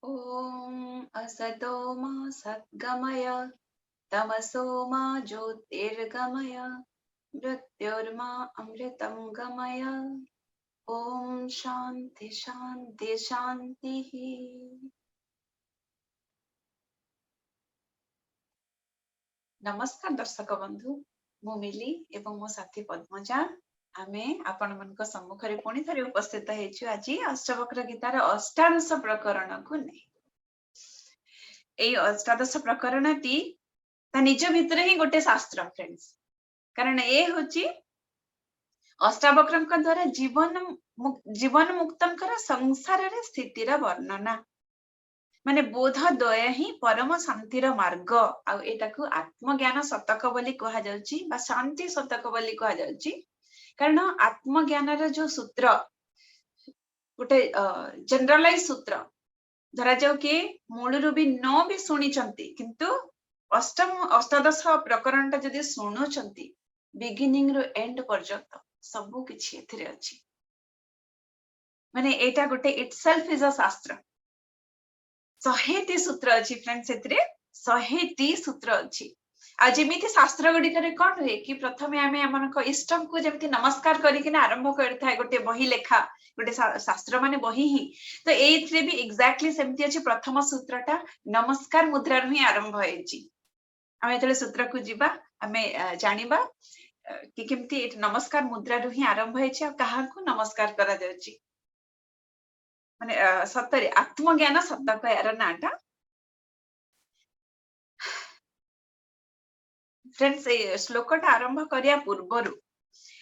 ॐ असतो मा सद्गमय तमसो मा ज्योतिर्गमय मृत्युर्मा अमृतं गमय। ॐ शान्ति शान्ति शान्तिः। नमस्कार दर्शक बंधु, मु मिली एवं मो साथी पद्मजा आमे आपण मनक सम्मुखरे पुणी थरे उपस्थित हेछु आज अष्टवक्र गीतार अष्टादश प्रकरण को नै। एई अष्टादश प्रकरणटी ता निज भितरे ही गोटे शास्त्र फ्रेंड्स, कारण ए होची अष्टावक्रଙ୍କ द्वारा जीवन मुक्तंकर संसार रे स्थितिर वर्णना, माने बोध दया ही परम शांतिर मार्ग। आ एटाकू आत्मज्ञान शतक बोली कहा जाउची बा शांति शतक बोली कहा जाउची, कारण आत्मज्ञान रे जो सूत्र गोटे जनरलाइज सूत्र धरा जाऊ कि मूलरू भी न भी शुणिचंती, किंतु अष्टादश प्रकरण टा जदि शुणुचंती बिगिनिंग रो एंड पर्यंत सबु किछि एथिरे अछि। माने एटा गोटे इटसेल्फ इज अ शास्त्र। 100टी सूत्र अछि फ्रेंड्स, एथिरे 100टी सूत्र अछि। आ जेमिति शास्त्र गुडी करे कोन होय कि प्रथमे आमे हमनक इष्टम को जेमिति नमस्कार करिकिना आरंभ करथाय गोटे बही लेखा, गोटे शास्त्र माने बही ही। तो एथिरे भी एग्जैक्टली सेमिति अछि। प्रथम सूत्रटा नमस्कार मुद्रा रु ही आरंभ होइछि। आमे एतले सूत्र को जिबा आमे जानिबा कि केमिति नमस्कार मुद्रा रु ही आरंभ होइछि आ कहा को नमस्कार करा जाउछि। माने सतरे आत्मज्ञान शतक यार नाटा फ्रेंड्स। ए श्लोकटा आरंभ करिया पूर्वरु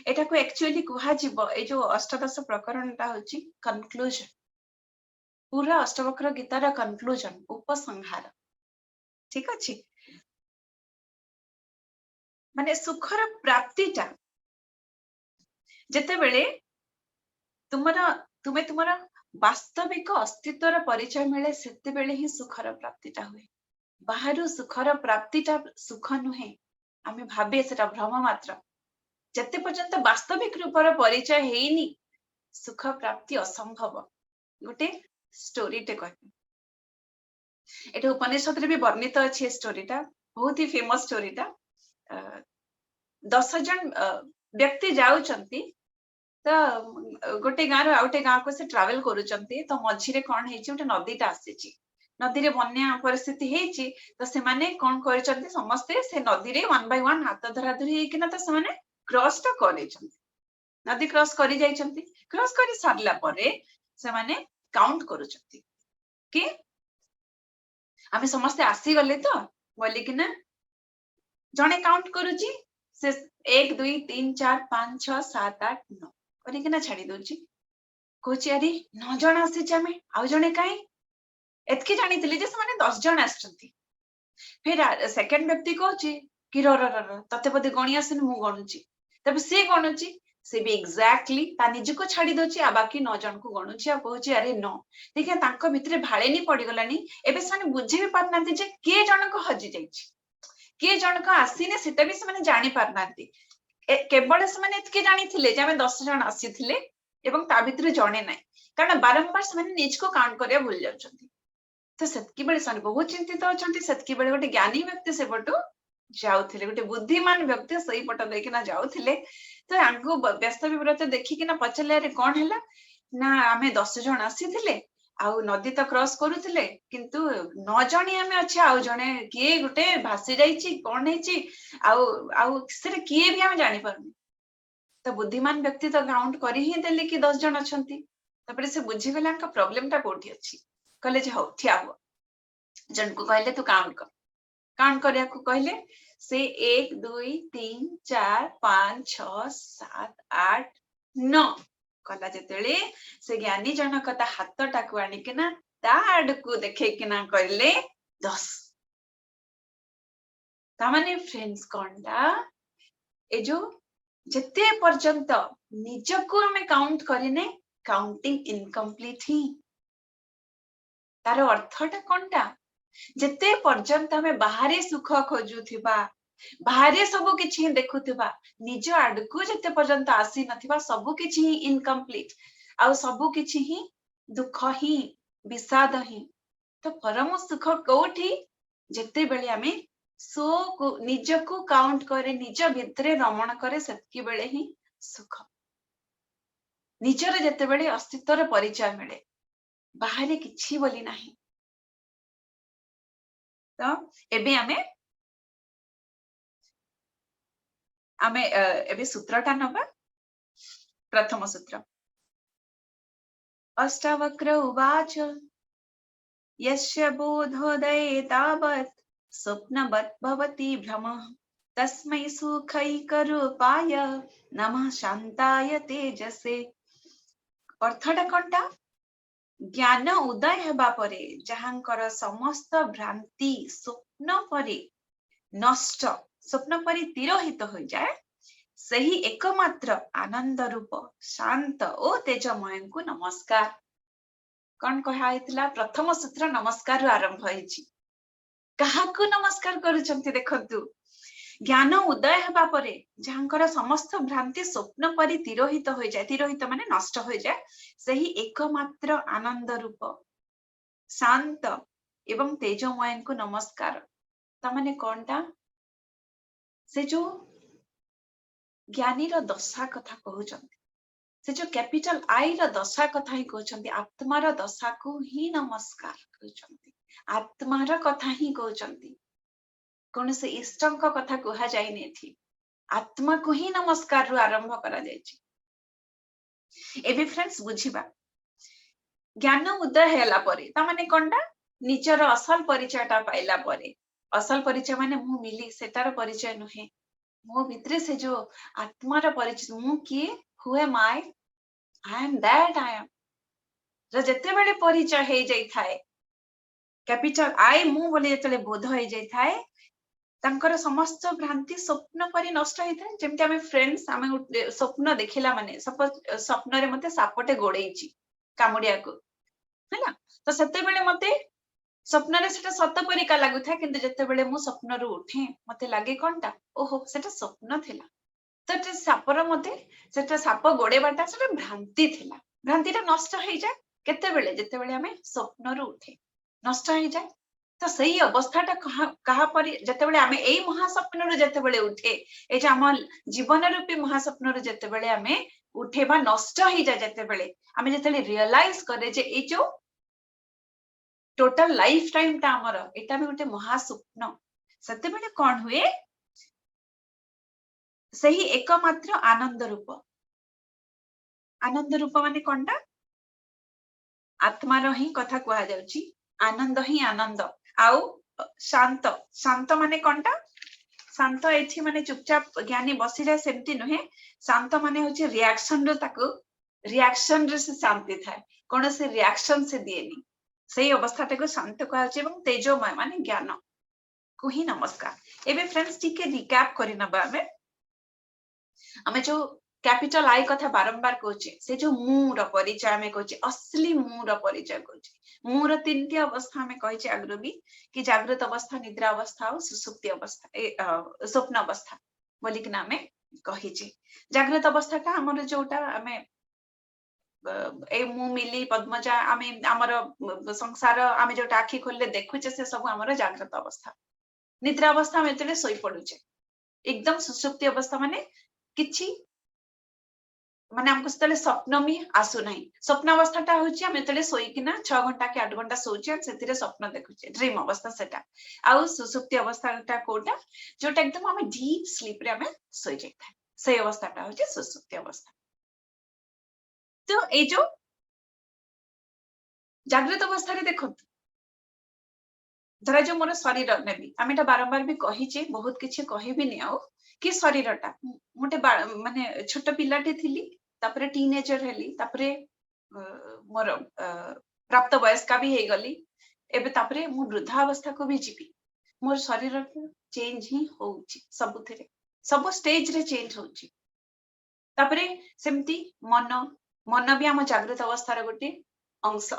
एटा को एक्चुअली कुहा जिवो ए जो अष्टादश प्रकरणटा होछि कंक्लूजन, पूरा अष्टवक्र गीतार कंक्लूजन उपसंहार। ठीक अछि, माने सुखर प्राप्तिटा जेते बेले तुमे तुमरा वास्तविक अस्तित्वर परिचय मिले सेते बेले ही सुखर प्राप्तिटा हुए। बाहरु सुखर प्राप्तिटा सुख नुहे, आमे भाबे सेटा भ्रम मात्र। जते पर्यंत वास्तविक रूपर परिचय हेइनी सुख प्राप्ति असंभव। गोटे स्टोरी टे कहबी, एटा उपनिषद रे भी वर्णित अछि। स्टोरीटा बहुत ही फेमस स्टोरीटा। 10 जन व्यक्ति जाउचंती, तो गोटे गाँ रो आउटे गाँ को से ट्रैवल करूचंती। तो मझी रे कोन हेछि, गोटे नदीटा आसीछि। नदी रे बन्या परिस्थिति हेछि, तो से माने कोन करचंती, समस्ते से नदी रे वन बाय वन हाथ धरा धरी हेकिना तो से माने क्रॉस टा करेचंती। नदी क्रॉस करी जाइचंती। क्रॉस करी सारला परे से माने काउंट करूचंती कि आमे समस्ते आसी गले तो बोली कि ना जणे काउंट करूची से 1 2 3 4 5 6 7 8 9 करी कि ना छाडी दोची। कोची अरे 9 जण आसी आमे, आउ जणे काई एतकी जानिथिली जे से माने 10 जण आछंती। फिर सेकंड व्यक्ति कहूची कि र तते बदे गणी आसिन, मु गणुची। तबे से गणुची, से भी एग्जैक्टली ता निज को छाडी दोची आ बाकी 9 जण को गणुची आ कहूची अरे 9। देखिए तांको भितरे भाळेनी पड़ी गलानी। एबे से माने बुझी भी पारनांती जे के जण को हजी जाईची, के जण को आसीने सेटा भी से माने जानि पारनांती। केवल से माने एतके जानिथिले जे हमें 10 जण आसीथिले एवं ता भितरे जणे नाही, कारण बारंबार से माने निज को काउंट करिया भूल जाउछंती। तो सेतकी बेले सन बहुत चिंतित अछंती। सेतकी बेले गोटे ज्ञानी व्यक्ति से पटु जाउथिले, गोटे बुद्धिमान व्यक्ति सही पट देकिना जाउथिले। तो आंगु व्यस्त विव्रत देखिकिना पचले रे कोन हैला ना आमे 10 जण आसीथिले आउ नदी तो क्रॉस करूथिले, किंतु 9 जणी आमे अछि, आउ जणे किए गोटे भासी जाईची कोन हेची आउ आउ सेरे किए भी आमे जानि परनी। तो बुद्धिमान व्यक्ति तो काउंट करी ही देले कि 10 जण अछंती। तपरे से बुझी गेला का प्रॉब्लम टा कोठी अछि। कहले जे हौ ठिया हो, जन को कहले तू काउंट कर। काउंट करिया को कहले से 1 2 3 4 5 6 7 8 9 कला जेतेले से ज्ञानी जनक ता हाथ टाकू आनिकिना ता आडकू देखेकिना कहले 10। तामाने फ्रेंड्स कोनटा ए जो जते पर्यंत निजको हमें काउंट करिने काउंटिंग इनकम्प्लीट ही। तार अर्थटा कोनटा, जते पर्यंत हमें बाहरी सुख खोजुथिबा, बाहरी सबु किछि देखुथिबा, निज आडकू जते पर्यंत आसी नथिबा सबु किछि ही इनकम्प्लीट, आ सबु किछि ही दुख ही विषाद ही। तो परम सुख कोठी जेते बेले आमे सो को निजको काउंट करे निज भितरे रमण करे सेतकी बेले ही सुख निजर जेते बेले अस्तित्वर परिचय मिले बाहरे किछि बोली नाही तो एबे आमे आमे एबे सूत्रटा नबा प्रथम सूत्र अष्टावक्र उवाच यस्य बोधोदये तावत् स्वप्नवत् भवति भ्रमः तस्मै सुखैकरूपाय नमः शान्ताय तेजसे अर्थटा कोनटा ज्ञान उदय हेबा परे जहांकर समस्त भ्रांति स्वप्न परे नष्ट स्वप्न परि तिरोहित हो जाए सही एकमात्र आनंद रूप शांत ओ तेजमय को नमस्कार कौन कहा प्रथम सूत्र नमस्कार आरंभ होइछि काहाकू नमस्कार करूचंती देखंतु ज्ञान उदय हेबा परे जहांकर समस्त भ्रांति स्वप्न परि तिरोहित हो जाए तिरोहित माने नष्ट हो जाए सही एकमात्र आनंद रूप शांत एवं तेजमय को नमस्कार तमाने कोनटा से जो ज्ञानी रो दशा कथा कहउचंती से जो कैपिटल आई रो दशा कथा ही कहउचंती आत्मा रो दशा को ही नमस्कार कहउचंती आत्मा रो कथा ही कहउचंती कोन से इष्टंक कथा कहा जाय नै थी आत्मा को ही नमस्कार रु आरंभ करा जायछि एबे फ्रेंड्स बुझिबा ज्ञान उदय हैला परे ता माने कोनटा निजर असल परिचयटा पाइला परे असल परिचय माने मु मिली सेटार परिचय नुहे मो भितरे से जो आत्मार परिचय मु किए who am I am that I am जते बेले परिचय हे जाई थाए कैपिटल आई मु बोले जते बोध हे जाई थाए तांकर समस्त भ्रांति स्वप्न परि नष्ट हे थाए जेमते हमें फ्रेंड्स हमें स्वप्न देखिला माने सपोज स्वप्न रे मते सापटे गोडेइची कामुडिया को हैला तो सेते बेले मते स्वप्न रे सेटा सत परिका लागु था किंतु जते बेले मु स्वप्न रु उठे मते लागे कोनटा ओहो सेटा स्वप्न थिला तो ते सापर मते सेटा साप गोडेबाटा सेटा भ्रांति थिला भ्रांतिटा नष्ट हे जाय केते बेले जते बेले हमें स्वप्न रु उठे नष्ट हे जाय तो सही अवस्थाटा कहा परि जते बेले हमें एई महास्वप्न रु जते बेले उठे ए जे हम जीवन रूपी महास्वप्न रु जते बेले हमें उठे बा नष्ट हे जाय जते बेले हमें जते रियलाइज करे जे ए जो टोटल लाइफ टाइम ता हमर एटा भी गोटे महास्वप्न सते बेले कोन हुए सही एकमात्र आनंद रूप माने कोनटा आत्मा रो ही कथा कहा जाउची आनंद ही आनंद आउ शांत शांत माने कोनटा शांत एठी माने चुपचाप ज्ञानी बसी जाय सेमती नुहे शांत माने होची रिएक्शन रो ताको रिएक्शन रे से शांति थाए कोन से रिएक्शन से दिएनी सही अवस्थाटा को शांत कहा जाउची एवं तेजोमय माने ज्ञान को ही नमस्कार एबे फ्रेंड्स टिके रिकैप करि नबा हमें जो कैपिटल आई कथा बारंबार कहचे से जो मूर परिचय हमें कहचे असली मूर परिचय कहचे मूर तीनटी अवस्था हमें कहचे आग्र भी कि जागृत अवस्था निद्रा अवस्था और सुसुप्ति अवस्था स्वप्न अवस्था बोली कि ना हमें कहिचे जागृत अवस्थाटा हमर जोटा हमें ए मु मिली पद्मजा आमे हमर संसार आमे जोटा आखि खोलले देखुचे से सब हमर जागृत अवस्था निद्रा अवस्था में तले सोई पडुचे एकदम सुसुप्ति अवस्था माने किछि माने हमको तले स्वप्न भी आसु नाही स्वप्न अवस्थाटा होची हम तले सोई किना 6 घंटा के 8 घंटा सोचे सेतिरे स्वप्न देखुचे ड्रीम अवस्था सेटा आउ सुसुप्ति अवस्थाटा कोटा जोटा एकदम हम डीप स्लीप रे हम सोई जाय से अवस्थाटा होची सुसुप्ति अवस्था तो ए जो जागृत अवस्था रे देखो धरा जो मोर शरीर नेबी आम एटा बारंबार भी कहिचे बहुत किछि कहि भी नै आउ कि शरीरटा मोटे माने छोट पिलाटे थिली तापरे टीनेजर हेली तापरे मोर प्राप्त वयस्का भी हे गली एबे तापरे मु वृद्धावस्था को भी जीवी मोर शरीर चेंज ही होउची सबुथिरे सब स्टेज रे चेंज होउची तापरे सेमती मन मन भी हम जागृत अवस्था रे गोटे अंश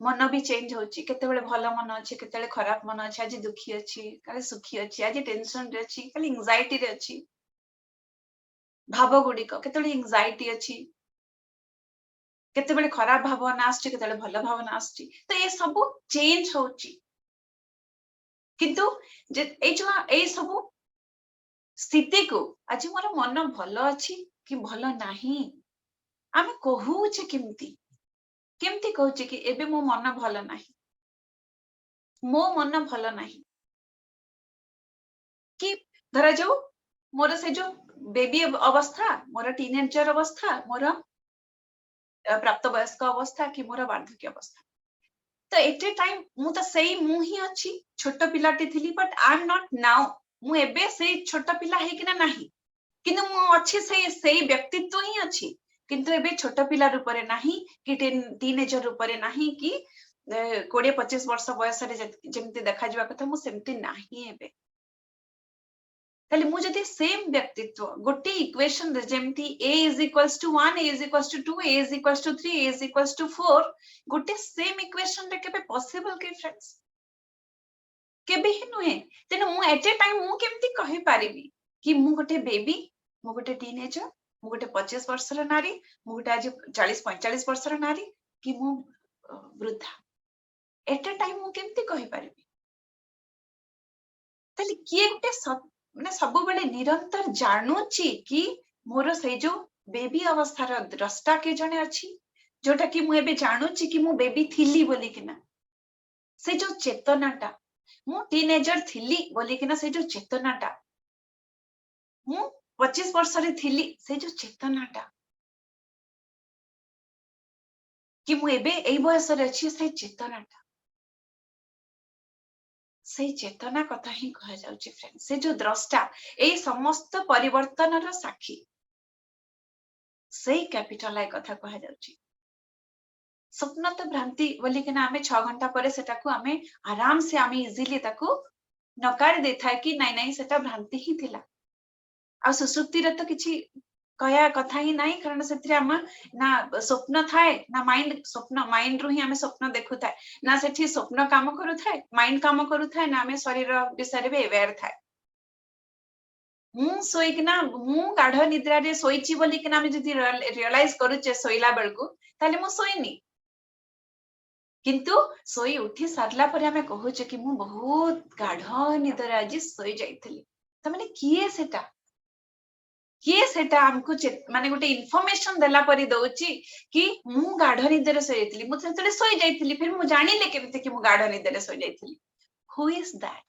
मन भी चेंज होची केते बेले भलो मन अछि केते बेले खराब मन अछि आज दुखी अछि काले सुखी अछि आज टेंशन रे अछि काले एंजाइटी रे अछि भाव गुडी को केते बेले एंजाइटी अछि केतेबेले खराब भावना आसछि केतेबेले भल भावना आसछि तो ये सब चेंज होछि किंतु जे ए सब स्थिति को आज मोर मन भल अछि कि भल नाही आमे कहूचे केमती केमती कहूचे कि एबे मो मन भल नाही मो मन भल नाही कि धरा जाऊ मोर से जो बेबी अवस्था मोर टीनेजर अवस्था मोर प्राप्त वयस्क अवस्था कि मोर वार्धक्य अवस्था तो एट ए टाइम मु तो सही मु ही अच्छी छोट पिलाटी थिली but I am not now मु एबे से छोट पिला हे कि ना नाही किंतु मु अच्छी सही व्यक्तित्व ही अच्छी किंतु एबे छोट पिला रूप रे नाही कि टीनेजर रूप रे नाही कि 20-25 वर्ष बयस रे जेमति देखा जिवा कथा मु सेमति नाही एबे ताले मु जदि सेम व्यक्तित्व गोटे इक्वेशन रे जेमति a is equals to 1 a is equals to 2 a is equals to 3 a is equals to 4 गोटे सेम इक्वेशन रे केबे पॉसिबल के फ्रेंड्स केबे ही नुहे तेनु मु एट ए टाइम मु केमति कहि पारिबी कि मु गोटे बेबी मु गोटे टीनेजर मु गोटे 25 वर्षर नारी मु गोटे आज 40-45 वर्षर नारी कि मु वृद्धा एट ए टाइम मु केमति कहि पारिबी ताले किए गोटे माने सब बेले निरंतर जानूची कि मोर से जो बेबी अवस्थार द्रष्टा के जने अछि जोटा कि मु एबे जानूची कि मु बेबी थिली बोली किना से जो चेतनाटा मु टीनेजर थिली बोली किना से जो चेतनाटा मु 25 वर्ष रे थिली से जो चेतनाटा कि मु एबे एई बयस रे अछि से चेतनाटा से चेतना कथा ही कहा जाउची फ्रेंड से जो द्रष्टा ए समस्त परिवर्तन रो साक्षी से कैपिटल आई कथा कहा जाउची स्वप्न तो भ्रांति बोली कि ना हमें 6 घंटा पर सेटा को हमें आराम से हमें इजीली ताको नकार देथा कि नहीं नहीं सेटा भ्रांति ही थिला आ सुसुप्ति रे तो किछि कया कथा ही नहीं कारण सेथि हम ना स्वप्न थाए ना माइंड स्वप्न माइंड रु ही हमें स्वप्न देखु थाए ना सेठी स्वप्न काम करू थाए माइंड काम करू थाए ना हमें शरीर विषय रे अवेयर थाए मु सोई कि ना मु गाढ़ निद्रा रे सोईची बोली कि ना हम जदी रियलाइज करूचे सोइला बेलकू ताले मु सोईनी किंतु सोई उठी सारला पर हमें कहूचे कि मु बहुत गाढ़ निद्रा आज सोई जाइथिली त माने किए सेटा हमको माने गोटे इन्फॉर्मेशन देला परी दउची कि मु गाढ़ निद्रा सोई जाइथिली मु सेतले सोई जाइथिली फिर मु जानिले केमते कि मु गाढ़ निद्रा सोई जाइथिली हु इज दैट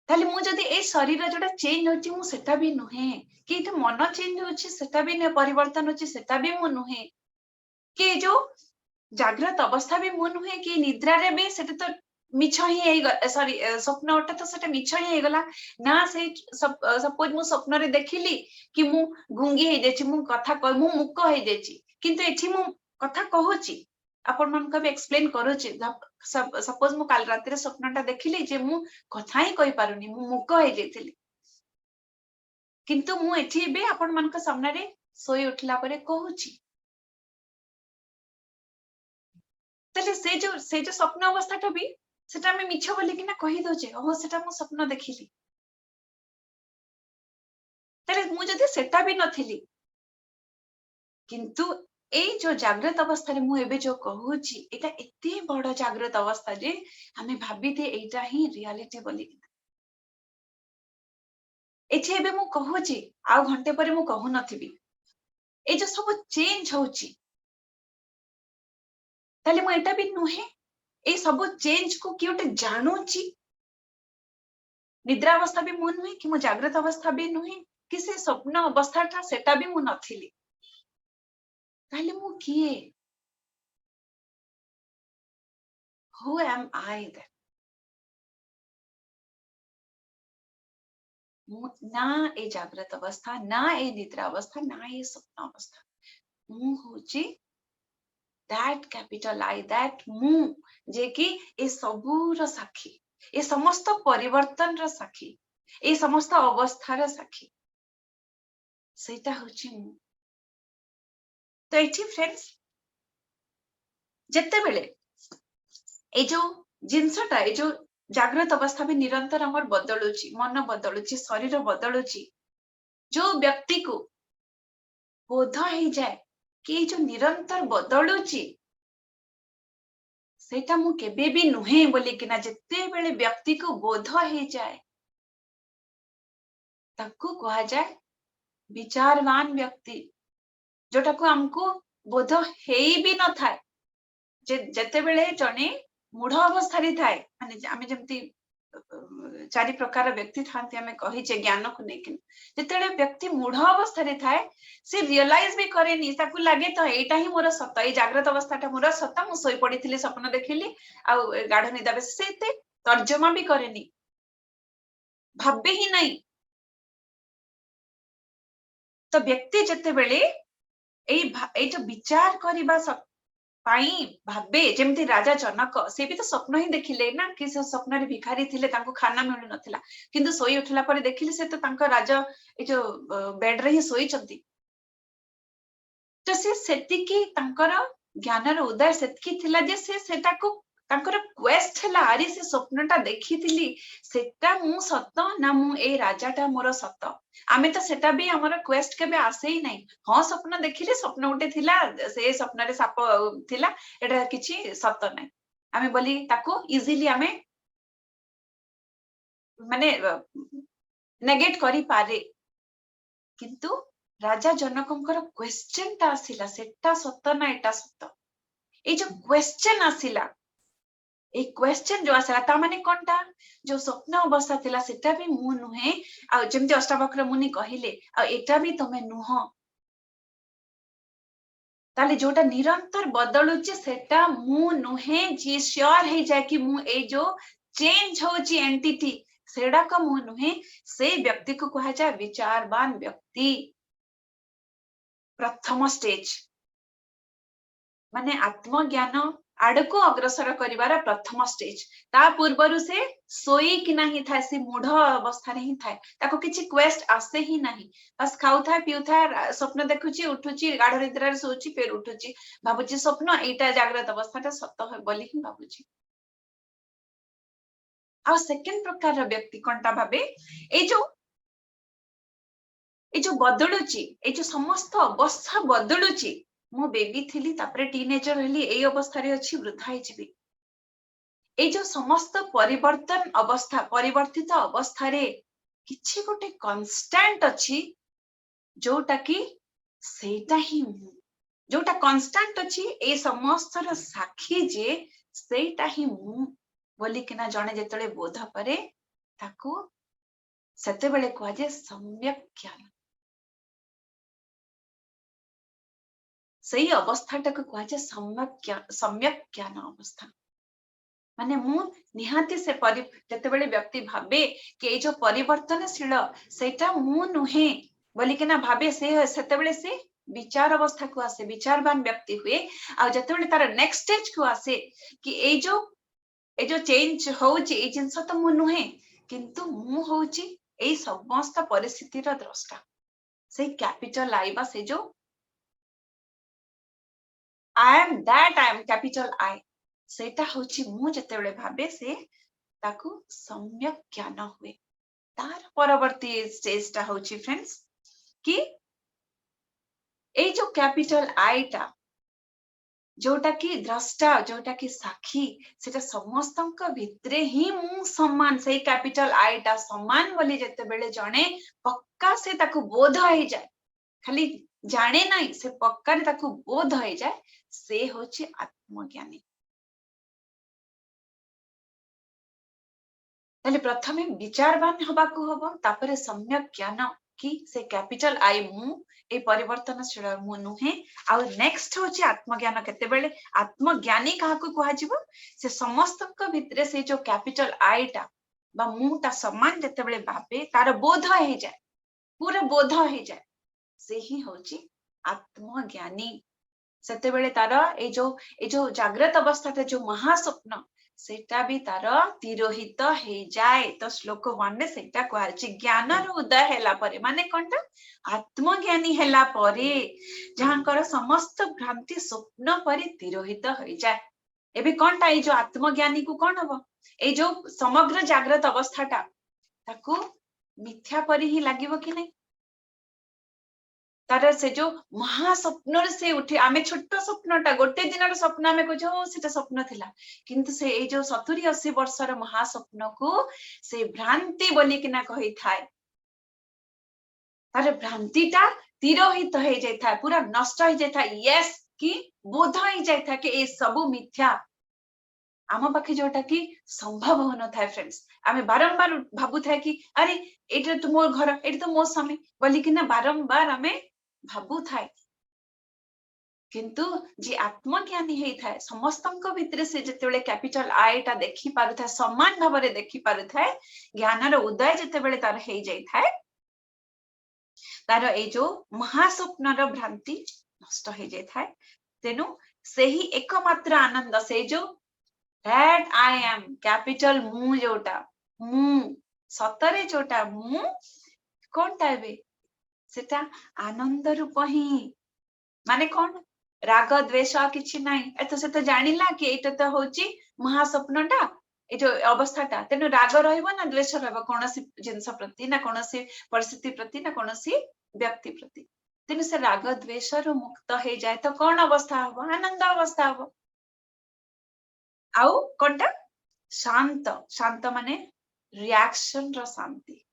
ताले मु जदी ए शरीर जोटा चेंज होची मु सेटा भी नुहे कि एटा मन चेंज होची सेटा भी ने परिवर्तन होची सेटा भी मु नुहे कि जो जागृत अवस्था भी मु नुहे कि निद्रा रे भी सेटा तो मिछ ही हे सॉरी स्वप्न ओटा तो सेटा मिछ ही हे गला ना से सपोज मु स्वप्न रे देखिली कि मु गुंगी हे जेची मु कथा मु मुक हे जेची किंतु एठी मु कथा कहूची आपण मन को भी एक्सप्लेन करूची सपोज मु काल रात रे स्वप्नटा देखिली जे मु कथा ही कहि पारुनी मु मुक हे जेथिली किंतु मु एठी बे आपण मन को सामने रे सोई उठला परे कहूची तले से जो स्वप्न अवस्थाटा भी सेटा में मिछ बोली कि ना कहि दोचे ओहो सेटा मु स्वप्न देखिली तले मु जदी सेटा भी नथिली किंतु ए जो जागृत अवस्था रे मु एबे जो कहूची एटा एते बड़ जागृत अवस्था जे हमें भाबी थे एटा ही रियलिटी बोली एठी एबे मु कहूची आ घंटे परे मु कहू नथिबी ए जो सब चेंज होची ताले मु एटा भी नुहे ए सब चेंज को कियोटे जानूची निद्रा अवस्था भी मु नुहे कि मु जागृत अवस्था भी नुहे कि से स्वप्न अवस्थाटा सेटा भी मु नथिली ताले मु किए हु एम आई देन मु ना ए जागृत अवस्था ना ए निद्रा अवस्था ना ए स्वप्न अवस्था मु होची दैट कैपिटल आई दैट मु जे कि ए सबूर साक्षी ए समस्त परिवर्तन र साक्षी ए समस्त अवस्था र साक्षी सेटा होची मु तो एठी फ्रेंड्स जत्ते बेले ए जो जिंसटा ए जो जागृत अवस्था भी निरंतर हमर बदलुची मन बदलुची शरीर बदलुची जो व्यक्ति को बोध हो जाए कि जो निरंतर बदलुची सेटा मु केबे भी नुहे बोली कि ना जिते बेले व्यक्ति को बोध हो जाए ताकू कहा जाए विचारवान व्यक्ति, जोटा को हमको बोध हेई भी न थाए जे जते बेले जने मूढ़ अवस्था रे थाए माने आमे जेमती चारि प्रकार व्यक्ति थांती आमे कहिचे ज्ञान को नेकिन जेतेले व्यक्ति मूढ़ अवस्था रे थाए से रियलाइज भी करेनी ताकू लागे तो एटा ही मोर सत ए जागृत अवस्थाटा मोर सत मु सोई पड़िथिली सपन देखिली आ गाढ़ निदा बे सेते तर्जमा भी करेनी भाबे ही नहीं। तो व्यक्ति जते बेले ए जो विचार करबा पाई भाबे जेमती राजा जनक से भी तो स्वप्न ही देखिले ना कि से स्वप्न रे भिखारी थिले तांको खाना मिलु नथिला किंतु सोई उठला पर देखिले से तो तांको राजा ए जो बेड रे ही सोई चंती तो से सेतिकी तांकर ज्ञान रो उदय सेतिकी थिला जे से सेटा को तांकर क्वेस्ट हला आरी से स्वप्नटा देखिथिली सेटा मु सत ना मु ए राजाटा मोर सत आमे तो सेटा भी हमर क्वेस्ट केबे आसे ही नहीं हां स्वप्न देखिले स्वप्न उठे थिला से स्वप्न रे साप थिला एटा किछि सत नहीं आमे बोली ताको इजीली आमे माने नेगेट करी पारे किंतु राजा जनकंकर क्वेश्चन ता आसिला सेटा सत ना एटा सत ए जो क्वेश्चन आसिला ए क्वेश्चन जो आसला ता माने कोनटा जो स्वप्न अवस्था थिला सेटा भी मु नुहे आ जेमति अष्टावक्र मुनि कहिले आ एटा भी तमे नुह ताले जोटा निरंतर बदलुचे सेटा मु नुहे जी श्योर हे जाय कि मु ए जो चेंज होची एंटिटी सेडा का मु नुहे से व्यक्ति को कहा जाय विचारवान व्यक्ति। प्रथम स्टेज माने आत्मज्ञान आड़को अग्रसर करिवार प्रथम स्टेज ता पूर्वरु से सोई कि नाही था से मूढ़ अवस्था रे ही थाए ताको किछि क्वेस्ट आसे ही नाही बस खाउ था पिउ था स्वप्न देखुची उठुची गाढ़ निद्रा रे सोची फेर उठुची भाबुची स्वप्न एटा जागृत अवस्थाटा सत हो बोली ही भाबुची। आ सेकंड प्रकार व्यक्ति कोनटा भाबे ए जो बदलुची ए जो समस्त अवस्था बदलुची मो बेबी थिली तापरे टीनेजर हेली ए अवस्था रे अछि वृद्धा हे जिबी ए जो समस्त परिवर्तन अवस्था परिवर्तित अवस्था रे किछि गोटे कांस्टेंट अछि जोटा कि सेटा ही जोटा कांस्टेंट अछि ए समस्त र साक्षी जे सेटा ही मु बोली किना जणे जेतले बोध करे ताको सेते बेले को जे सम्यक ज्ञान सही अवस्थाटा को कहा जाए सम्यक ज्ञान अवस्था माने मु निहाती से जते बेले व्यक्ति भाबे कि ए जो परिवर्तनशील सेटा मु नुहे बोली के ना भाबे से सेते बेले से विचार अवस्था को आसे विचारवान व्यक्ति हुए आ जते बेले तार नेक्स्ट स्टेज को आसे कि ए जो चेंज होउची ए जिंस तो मु नुहे किंतु मु होउची ए समस्त परिस्थिति रो द्रष्टा से कैपिटल आई बा से जो I am that I am capital I सेटा होची मु जते बेले भाबे से ताकू सम्यक ज्ञान हुए तार परवर्ती स्टेज ता होची फ्रेंड्स कि ए जो कैपिटल आई ता जोटा कि द्रष्टा जोटा कि साक्षी सेटा समस्तंक भितरे ही मु सम्मान से कैपिटल आई ता सम्मान बोली जते बेले जणे पक्का से ताकू बोध हो जाए खाली जाने नहीं से पक्का रे ताकू बोध हो जाए से होची आत्मज्ञानी। ताले प्रथमे विचारवान हबा को हबो तापरे सम्यक ज्ञान कि से कैपिटल आई मु ए परिवर्तनशील मु नुहे आ नेक्स्ट होची आत्मज्ञान केते बेले आत्मज्ञानी काहा को कहा जिवो से समस्त को भितरे से जो कैपिटल आई ता बा मु ता सम्मान जते बेले भाबे तार बोध हो जाए पूरा बोध हो जाए से ही होची आत्मज्ञानी सेते बेले तार ए जो जागृत अवस्था जो महास्वप्न सेटा भी तार तिरोहित हे जाए तो श्लोक 1 में सेटा कहछि ज्ञान रो उदय हैला परे माने कोनटा आत्मज्ञानी हैला परे जहांकर समस्त भ्रांति स्वप्न परे तिरोहित हो जाए एबे कोनटा ए जो आत्मज्ञानी को कोन हबो ए जो समग्र जागृत अवस्थाटा ताकू मिथ्या परि ही लागिवो कि नै तार से जो महास्वप्न से उठे आमे छोट स्वप्नटा गोटे दिन स्वप्न आमे कह हो सेटा स्वप्न थिला किंतु से ए जो 70-80 वर्षर महास्वप्न को से भ्रांति बोली किना कहि थाए तार भ्रांतिटा तिरोहित हो जाय था पूरा नष्ट हो जाय था यस कि बोध हो जाय था कि ए सब मिथ्या आम पाखे जोटा कि संभव हो न था फ्रेंड्स आमे बारंबार भाबु था कि अरे एटा तो मोर घर एटा तो मो स्वामी बोली किना बारंबार आमे भाबु थाए किंतु जी आत्मज्ञानी हेई थाए समस्तंक भितरे से जेतेबेले कैपिटल आई टा देखि पारु थाए समान भाबरे देखि पारु थाए ज्ञानर उदय जेतेबेले तार हेई जाय थाए तार ए जो महास्वप्नर भ्रांति नष्ट हो जाय थाए तेनु सेही एकमात्र आनंद से जो दैट आई एम कैपिटल मु जोटा मु सतरे जोटा मु कोनटा बे सेटा आनंद रूप ही माने कोन राग द्वेष किछि नाही एतो से तो जानिला कि एटा तो होची महास्वप्नटा ए जो अवस्थाटा तेनु राग रहइबो ना द्वेष रहइबो कोनोसी जिंस प्रति ना कोनोसी परिस्थिति प्रति ना कोनोसी व्यक्ति प्रति तेनु से राग द्वेष रु मुक्त हे जाय तो कोन अवस्था हबो आनंद अवस्था हबो आउ कोनटा शांत शांत माने रिएक्शन रो शांति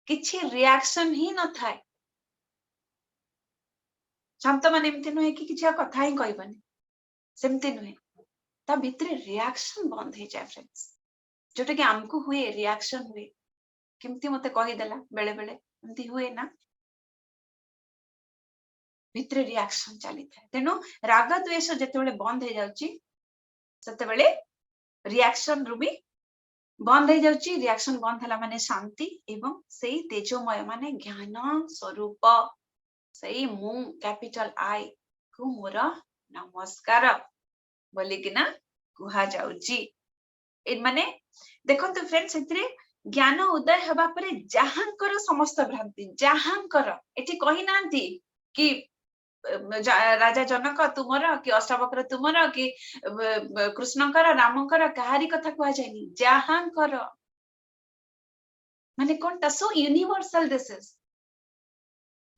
किछि रिएक्शन ही न थाए शांत माने एमती नुहे कि किछि कथा ही कहबनी सेमती नुहे ता भितरे रिएक्शन बंद हे जाय फ्रेंड्स जोटा कि हमको हुए रिएक्शन हुए केमती मते कहि देला बेले बेले एमती हुए ना भितरे रिएक्शन चली थाए तेनु राग द्वेष जेतेबेले बंद हे जाउची सेतेबेले रिएक्शन रु भी बंद हो जाउची रिएक्शन बंद हला माने शांति एवं सेही तेजोमय माने ज्ञान स्वरूप सेही मु कैपिटल आई को मोर नमस्कार बोली कि ना कुहा जाउची ए माने देखंतु फ्रेंड्स एतरे ज्ञान उदय हबा परे जहांकर समस्त भ्रांति जहांकर एठी कहि नांती कि राजा जनक तुमर कि अष्टावक्र तुमर कि कृष्णकर रामकर कहारी कथा कुहा जायनी जहांकर माने कोनटा सो यूनिवर्सल दिस इज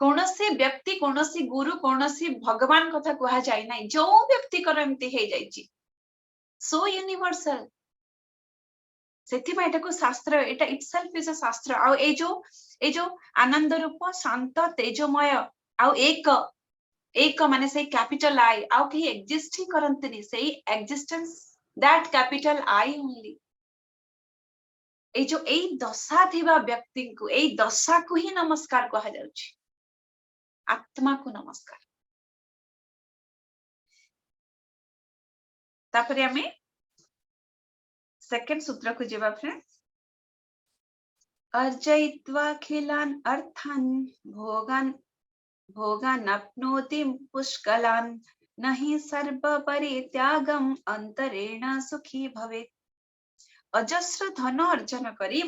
कोनोसी व्यक्ति कोनोसी गुरु कोनोसी भगवान कथा कुहा जाय नाही जो व्यक्ति कर एमती हे जायची सो यूनिवर्सल सेति में एटा को शास्त्र एटा इटसेल्फ इज अ शास्त्र आ ए जो आनंद रूप शांत तेजोमय आ एक माने से कैपिटल आई आउ कहीं एग्जिस्ट ही करंतनी से existence that capital I only ए जो ए दशा थिबा व्यक्ति को ए दशा को ही नमस्कार कहा जाउची आत्मा को नमस्कार तापरे हमें सेकंड सूत्र को जेबा फ्रेंड्स अर्जयित्वा खिलान अर्थान भोगान अपनोति पुष्कलान नहि सर्व परित्यागम अंतरेण सुखी भवेत् अजस्र धन अर्जन करी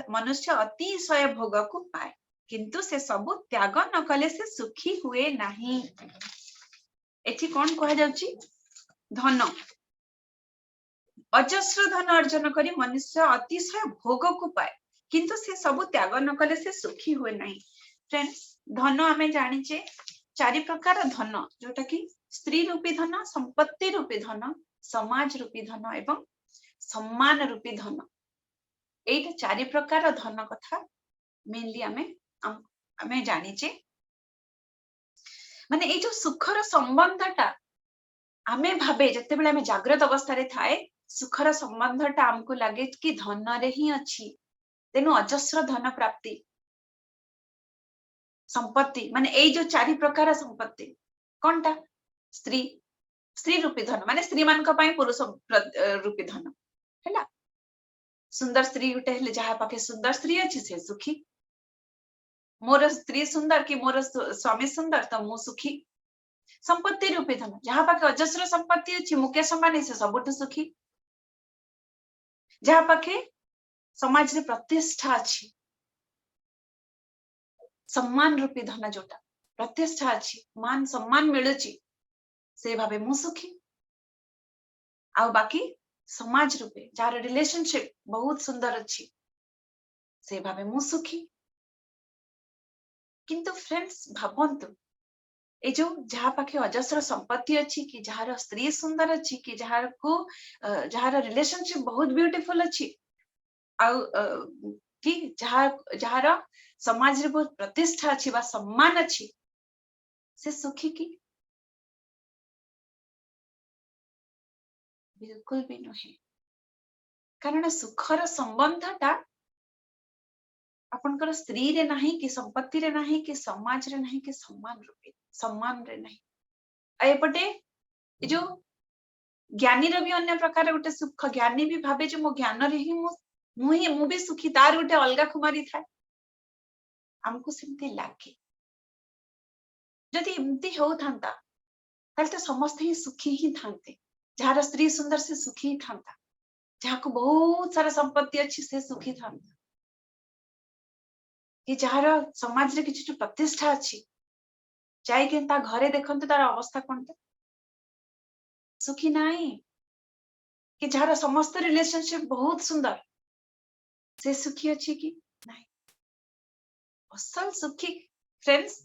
मनुष्य अतिशय भोग को पाए किंतु से सब त्याग न कले से सुखी हुए नहीं एठी कोन कहा जाउची धन अजस्र धन अर्जन करी मनुष्य अतिशय भोग को पाए किंतु से सब त्याग न कले से सुखी हुए नहीं फ्रेंड्स धन आमे जानिचे चारि प्रकार धन जोटा कि स्त्री रूपी धन संपत्ति रूपी धन समाज रूपी धन एवं सम्मान रूपी धन एटा चारि प्रकार धन कथा मेनली आमे जानिचे माने ए जो सुखर संबंधटा आमे भाबे जते बेले आमे जागृत अवस्था रे थाए सुखर संबंधटा हमको लागे कि धन रे ही अछि तेनु अजस्र धन प्राप्ति संपत्ति माने ए जो चारि प्रकार संपत्ति कोनटा स्त्री रूपी धन माने स्त्री मान का पई पुरुष रूपी धन हैला सुंदर स्त्री उठे हेले जहा पाखे सुंदर स्त्री अछि से सुखी मोर स्त्री सुंदर कि मोर स्वामी सुंदर तो मु सुखी संपत्ति रूपी धन जहा पाखे अजस्र संपत्ति अछि मुकेश अंबानी से सबुठ सुखी जहा पाखे समाज रे प्रतिष्ठा अछि सम्मान रूपी धन जोटा प्रतिष्ठा अछि मान सम्मान मिलुची से भाबे मु सुखी आ बाकी समाज रूपे जार रिलेशनशिप बहुत सुंदर अछि से भाबे मु सुखी किंतु फ्रेंड्स भाबंतु ए जो जहा पाखे अजस्र संपत्ति अच्छी कि जार स्त्री सुंदर अच्छी कि जार को जार रिलेशनशिप बहुत ब्यूटीफुल अच्छी आउ कि जार समाज रे बहुत प्रतिष्ठा अच्छी बा सम्मान अच्छी से सुखी की बिल्कुल भी नुहे कारण सुखर संबंधटा आपनकर स्त्री रे नहीं कि संपत्ति रे नहीं कि समाज रे नहीं कि सम्मान रे नहीं एपटे जो ज्ञानी रो भी अन्य प्रकार गोटे सुख ज्ञानी भी भाबे जे मो ज्ञान रे ही मु भी सुखी तार गोटे अलगा कुमारी था हमको सेमती लागे जदि एमती हो थांता ताले तो समस्त ही सुखी ही थांते जार स्त्री सुंदर से सुखी ही थांता जहाँ को बहुत सारा संपत्ति अच्छी से सुखी थांता कि जार समाज रे किछि प्रतिष्ठा अच्छी जाई के ता घरे देखंतु तार अवस्था कोनता सुखी नहीं कि जार समस्त रिलेशनशिप बहुत सुंदर से सुखी अच्छी कि नहीं असल सुखी फ्रेंड्स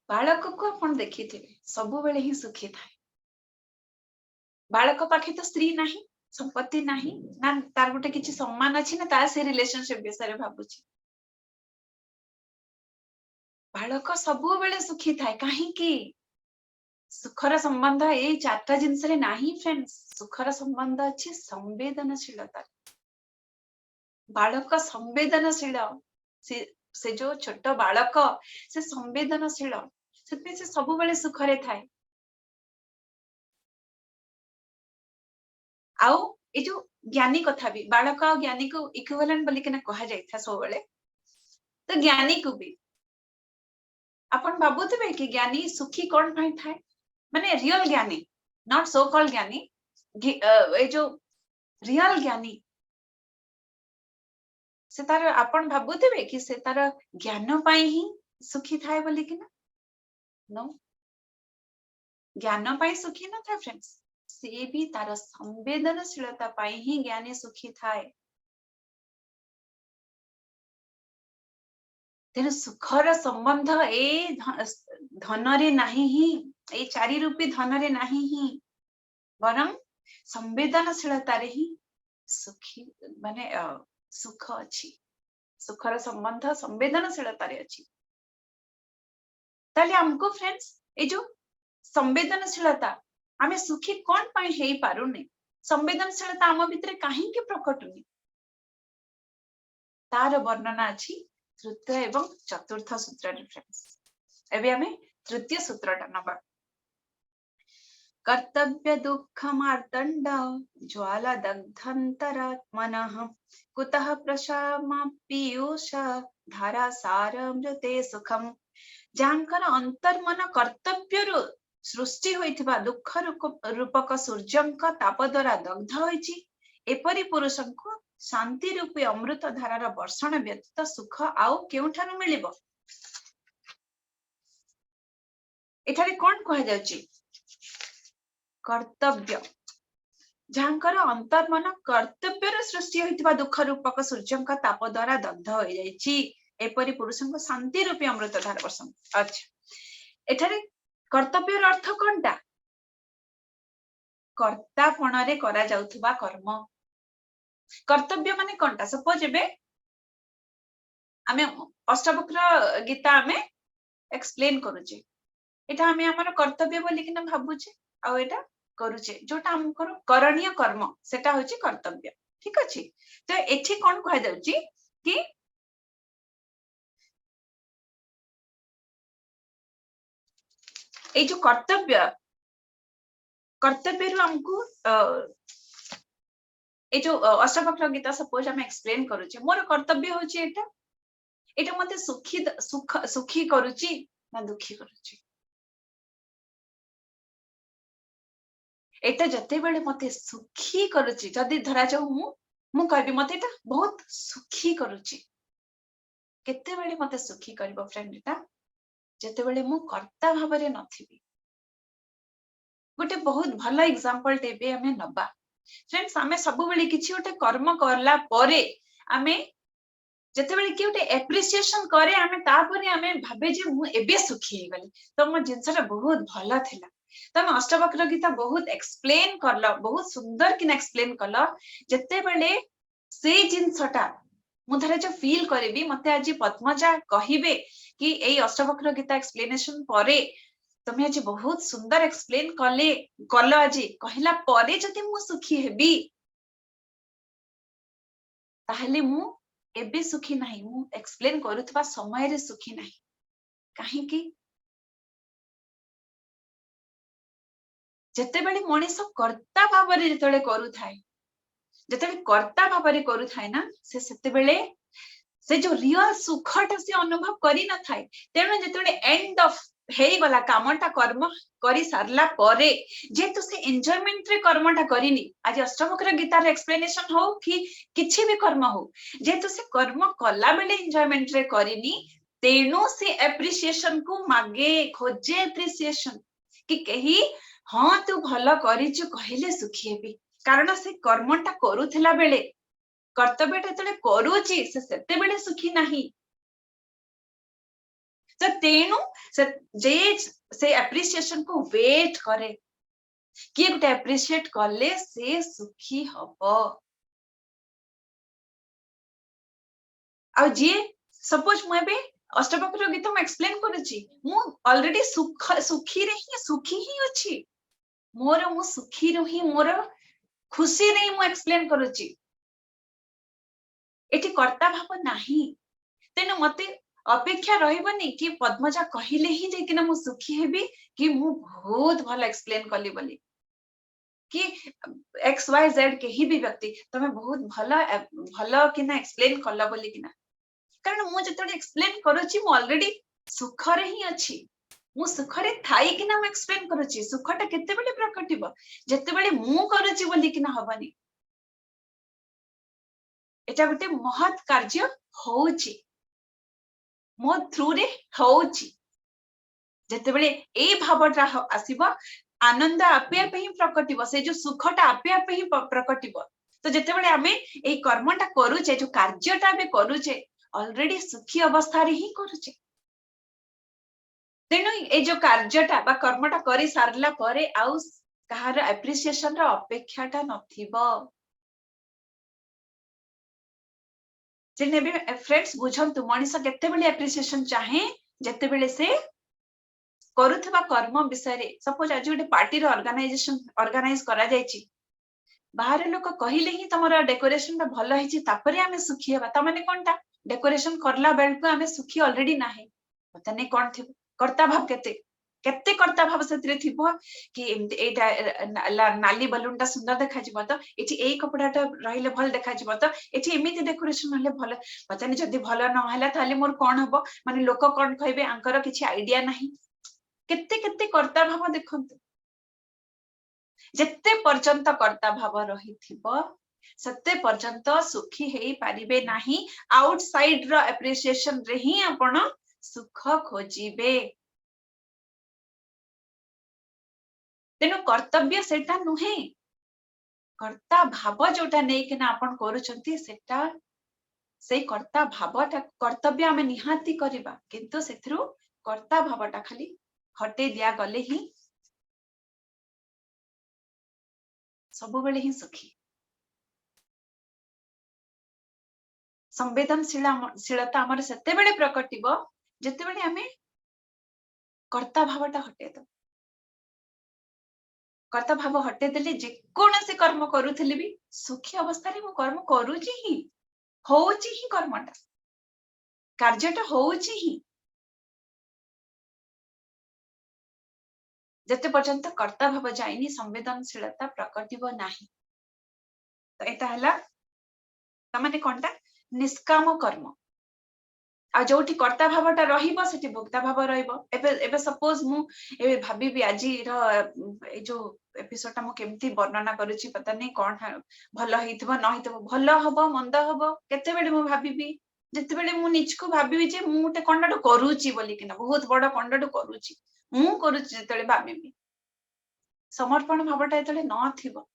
बालक को अपन देखिथिबे सबु बेले ही सुखी थाए बालक पाखे तो स्त्री नहीं संपत्ति नहीं ना तार गोटे किछि सम्मान अछि ना तार से रिलेशनशिप विषय रे भाबुछि बालक सबु बेले सुखी थाए काहे कि सुखर संबंध ए चारटा जिंस रे नाही फ्रेंड्स सुखर संबंध अछि संवेदनशीलता बालक संवेदनशील से जो छोट बालक से संवेदनशील से सबु बेले सुखरे थाए आउ ए जो ज्ञानी कथा भी बालक आ ज्ञानी को इक्विवेलेंट बोली के ना कहा जाय था सब बेले तो ज्ञानी को भी अपन भाबुथिबे कि ज्ञानी सुखी कोन भाई थाए माने रियल ज्ञानी नॉट सो कॉल्ड ज्ञानी ए जो रियल ज्ञानी से तार अपन भाबुथिबे कि से तार ज्ञान पाई ही सुखी थाए बोली कि ना नो ज्ञान पाई सुखी ना था फ्रेंड्स से भी तार संवेदनशीलता पाई ही ज्ञानी सुखी थाए तेनु सुखर संबंध ए धन रे नहीं ही ए चारि रूपी धन रे नहीं ही वरम संवेदनशीलता रे ही सुखी माने सुख अच्छी सुखर संबंध संवेदनशीलता रे अच्छी ताले हमको फ्रेंड्स ए जो संवेदनशीलता आमे सुखी कोन पाई हेई पारुने संवेदनशीलता आम भितरे काहे के प्रकटुनी तार वर्णना अछि तृतीय एवं चतुर्थ सूत्र रे फ्रेंड्स एबे हमें तृतीय सूत्रटा नबा कर्तव्य दुःख मार्तंड ज्वाला दग्धंतरात्मनः कुतः प्रशामा पीयूष धारा सारमृते सुखम जानकर अंतर्मन कर्तव्य रु सृष्टि होइथिबा दुःख रूपक सूर्यंक ताप द्वारा दग्ध होइछि एपरि पुरुषंको शांति रूपी अमृत धारार वर्षण व्यतीत सुख आउ केउठानु मिलिबो एठारे कोन कहा जाउछि कर्तव्य जानकर अंतर्मन कर्तव्य सृष्टि होइथिबा दुःख रूपक सूर्यंक ताप द्वारा दग्ध हो जाइछि एपरि पुरुषंको शांति रूपी अमृत धारा वर्षण अच्छा एठारे कर्तव्य अर्थ कोनटा कर्तापण रे करा जाउथबा कर्म कर्तव्य माने कोनटा सपोज एबे आमे अष्टवक्र गीता आमे एक्सप्लेन करूचे एटा आमे हमर कर्तव्य बोली कि ना भाबुचे आ एटा करूचे जोटा हमकर करणीय कर्म सेटा होची कर्तव्य ठीक अछि तो एठी कोन कह जाउची कि ए जो कर्तव्य रु हमको ए जो अष्टवक्र गीता सपोज हम एक्सप्लेन करूचे मोर कर्तव्य होची एटा मते सुखी करूची ना दुखी करूची एटा जते बेले मते सुखी करूची जदी धरा जाऊ मु कहबी मते एटा बहुत सुखी करूची केते बेले मते सुखी करबो फ्रेंड एटा जते बेले मु कर्ता भाबरे नथिबी गोटे बहुत भलो एग्जांपल टेबे हमें नबा फ्रेंड्स हमें सब बेले किछि गोटे कर्म करला परे हमें ଯେତେବେଳେ କି ଗୋଟେ एप्रिसिएशन करे आमे तापरे आमे भाबे जे मु एबे सुखी हे गली तो मो जिंसटा बहुत भला थिला तमे अष्टवक्र गीता बहुत एक्सप्लेन करलो बहुत सुंदर किना एक्सप्लेन करलो जेतेबेले से जिंसटा मु धरे जो फील करबी मते आज पद्मजा कहिबे कि एई अष्टवक्र गीता एक्सप्लेनेशन परे तमे आज बहुत सुंदर एक्सप्लेन कले कलो आज कहिला परे जति मु सुखी हेबी ताहले मु एबे सुखी नाही मु एक्सप्लेन करूथबा समय रे सुखी नाही काहे कि जेतेबेले मनीष कर्ता भाबरे जेतेबेले करू थाए जेतेबेले कर्ता भाबरे करू थाए ना से सेतेबेले से जो रियल सुखटा से अनुभव करी न थाए तेणु जेतेबेले एंड ऑफ हेई गला कामटा कर्म करी सारला परे जेतु से एन्जॉयमेंट रे कर्मटा करिनी आज अष्टवक्र गीतार एक्सप्लेनेशन हो कि किछि भी कर्म हो जेतु से कर्म कला बेले एन्जॉयमेंट रे करिनी तेणु से एप्रिसिएशन को मागे खोजे एप्रिसिएशन कि कही हाँ तू भल करिछु कहिले सुखी हेबी कारण से कर्मटा करूथिला बेले कर्तव्यटा जेतेबेले करूची से सेते बेले सुखी नाही तो तेणु से एप्रिसिएशन को वेट करे किए गोटे एप्रिशिएट कले से सुखी हब आ जे सपोज मु एबे अष्टवक्र गीता मु एक्सप्लेन करूची मु ऑलरेडी सुखी रे ही सुखी ही अछि मोर मु सुखी रो ही मोर खुशी रे मु एक्सप्लेन करूची एठी कर्ता भाव नाही तेनु मते अपेक्षा रहिबनी कि पद्मजा कहिले ही जे किना मु सुखी हेबी कि मु बहुत भल एक्सप्लेन कली बोली कि एक्स वाई जेड के ही भी व्यक्ति तमे बहुत भला भला किना एक्सप्लेन कला बोली किना कारण मु जतले एक्सप्लेन करूची मु ऑलरेडी सुख रे ही अछि मु सुख रे थाई किना मु एक्सप्लेन करूची सुखटा केते बेले प्रकटिबो जते बेले मु करूची बोली किना हबनी एटा गोटे महत् कार्य होउची मो थ्रू रे होउची जते बेले ए भावटा आसीबो आनंद आपे आपे ही प्रकटिबो से जो सुखटा आपे आपे ही प्रकटिबो तो जते बेले आमे ए कर्मटा करूचे जो कार्यटा आमे करूचे ऑलरेडी सुखी अवस्था रे ही करूचे तेनु ए जो कार्यटा बा कर्मटा करी सारला परे आउ कहार एप्रिसिएशन रा अपेक्षाटा नथिबो जेने भी फ्रेंड्स बुझंतु मनीष केते बेले एप्रिसिएशन चाहे जते बेले से करूथबा कर्म विषय रे सपोज आज गोटे पार्टी रो ऑर्गेनाइज करा जायछि बाहर लोक कहिले ही तमरा डेकोरेशन ता भलो हिछि तापरे आमे सुखी हेबा त माने कोनटा डेकोरेशन करला बेल को आमे सुखी ऑलरेडी नाही पता नै कोन थिबो कर्ता भाव केते केते कर्ता भाव सेतरे थिबो कि एटा नाली बलून ता सुंदर देखा जिवो त एठी एई कपड़ाटा रहिले भल देखा जिवो त एठी एमिति डेकोरेशन हले भल पता नै जदी भल न हला ताले मोर कोन हबो माने लोक कोन कहबे आंकर किछि आईडिया नाही केते केते कर्ता भाव देखंतु जेते पर्यंत कर्ता भाव रहिथिबो सते पर्यंत सुखी हेई पारिबे नाही आउटसाइड रो एप्रिसिएशन रे ही आपण सुख खोजिबे तेनु कर्तव्य सेटा नुहे कर्ता भाव जोटा नै किना आपण करूचंती सेटा से कर्ता भावटा कर्तव्य आमे निहाती करिबा किंतु सेथरु कर्ता भावटा खाली हटे दिया गले ही सब बेले ही सुखी संवेदनशीलता आमर सेते बेले प्रकटिबो जेते बेले आमे कर्ता भावटा हटे दो कर्ता भाव हटे देले जे कोनसे कर्म करूथिले भी सुखी अवस्था रे मु कर्म करूची ही होउची ही कर्मटा कार्यटा होउची ही जते पर्यंत कर्ता भाव जाइनी संवेदनशीलता प्रकटिबो नाही तो एता हला तमाने कोनटा निष्काम कर्म आ जोठी कर्ता भावटा रहिबो सेठी भोक्ता भाव रहिबो एबे सपोज मु एबे भाबीबी आजी रो ए जो एपिसोडटा मु केमती वर्णना करूची पता नै कोन भलो हितबो न हितबो भलो हबो मंद हबो केते बेले मु भाबीबी जते बेले मु निजको भाबीबी जे मु ते कोनडा करूची बोली किना बहुत बड़ कोनडा करूची मु करूची जतेले भाबीबी समर्पण भावटा जतेले न थिबो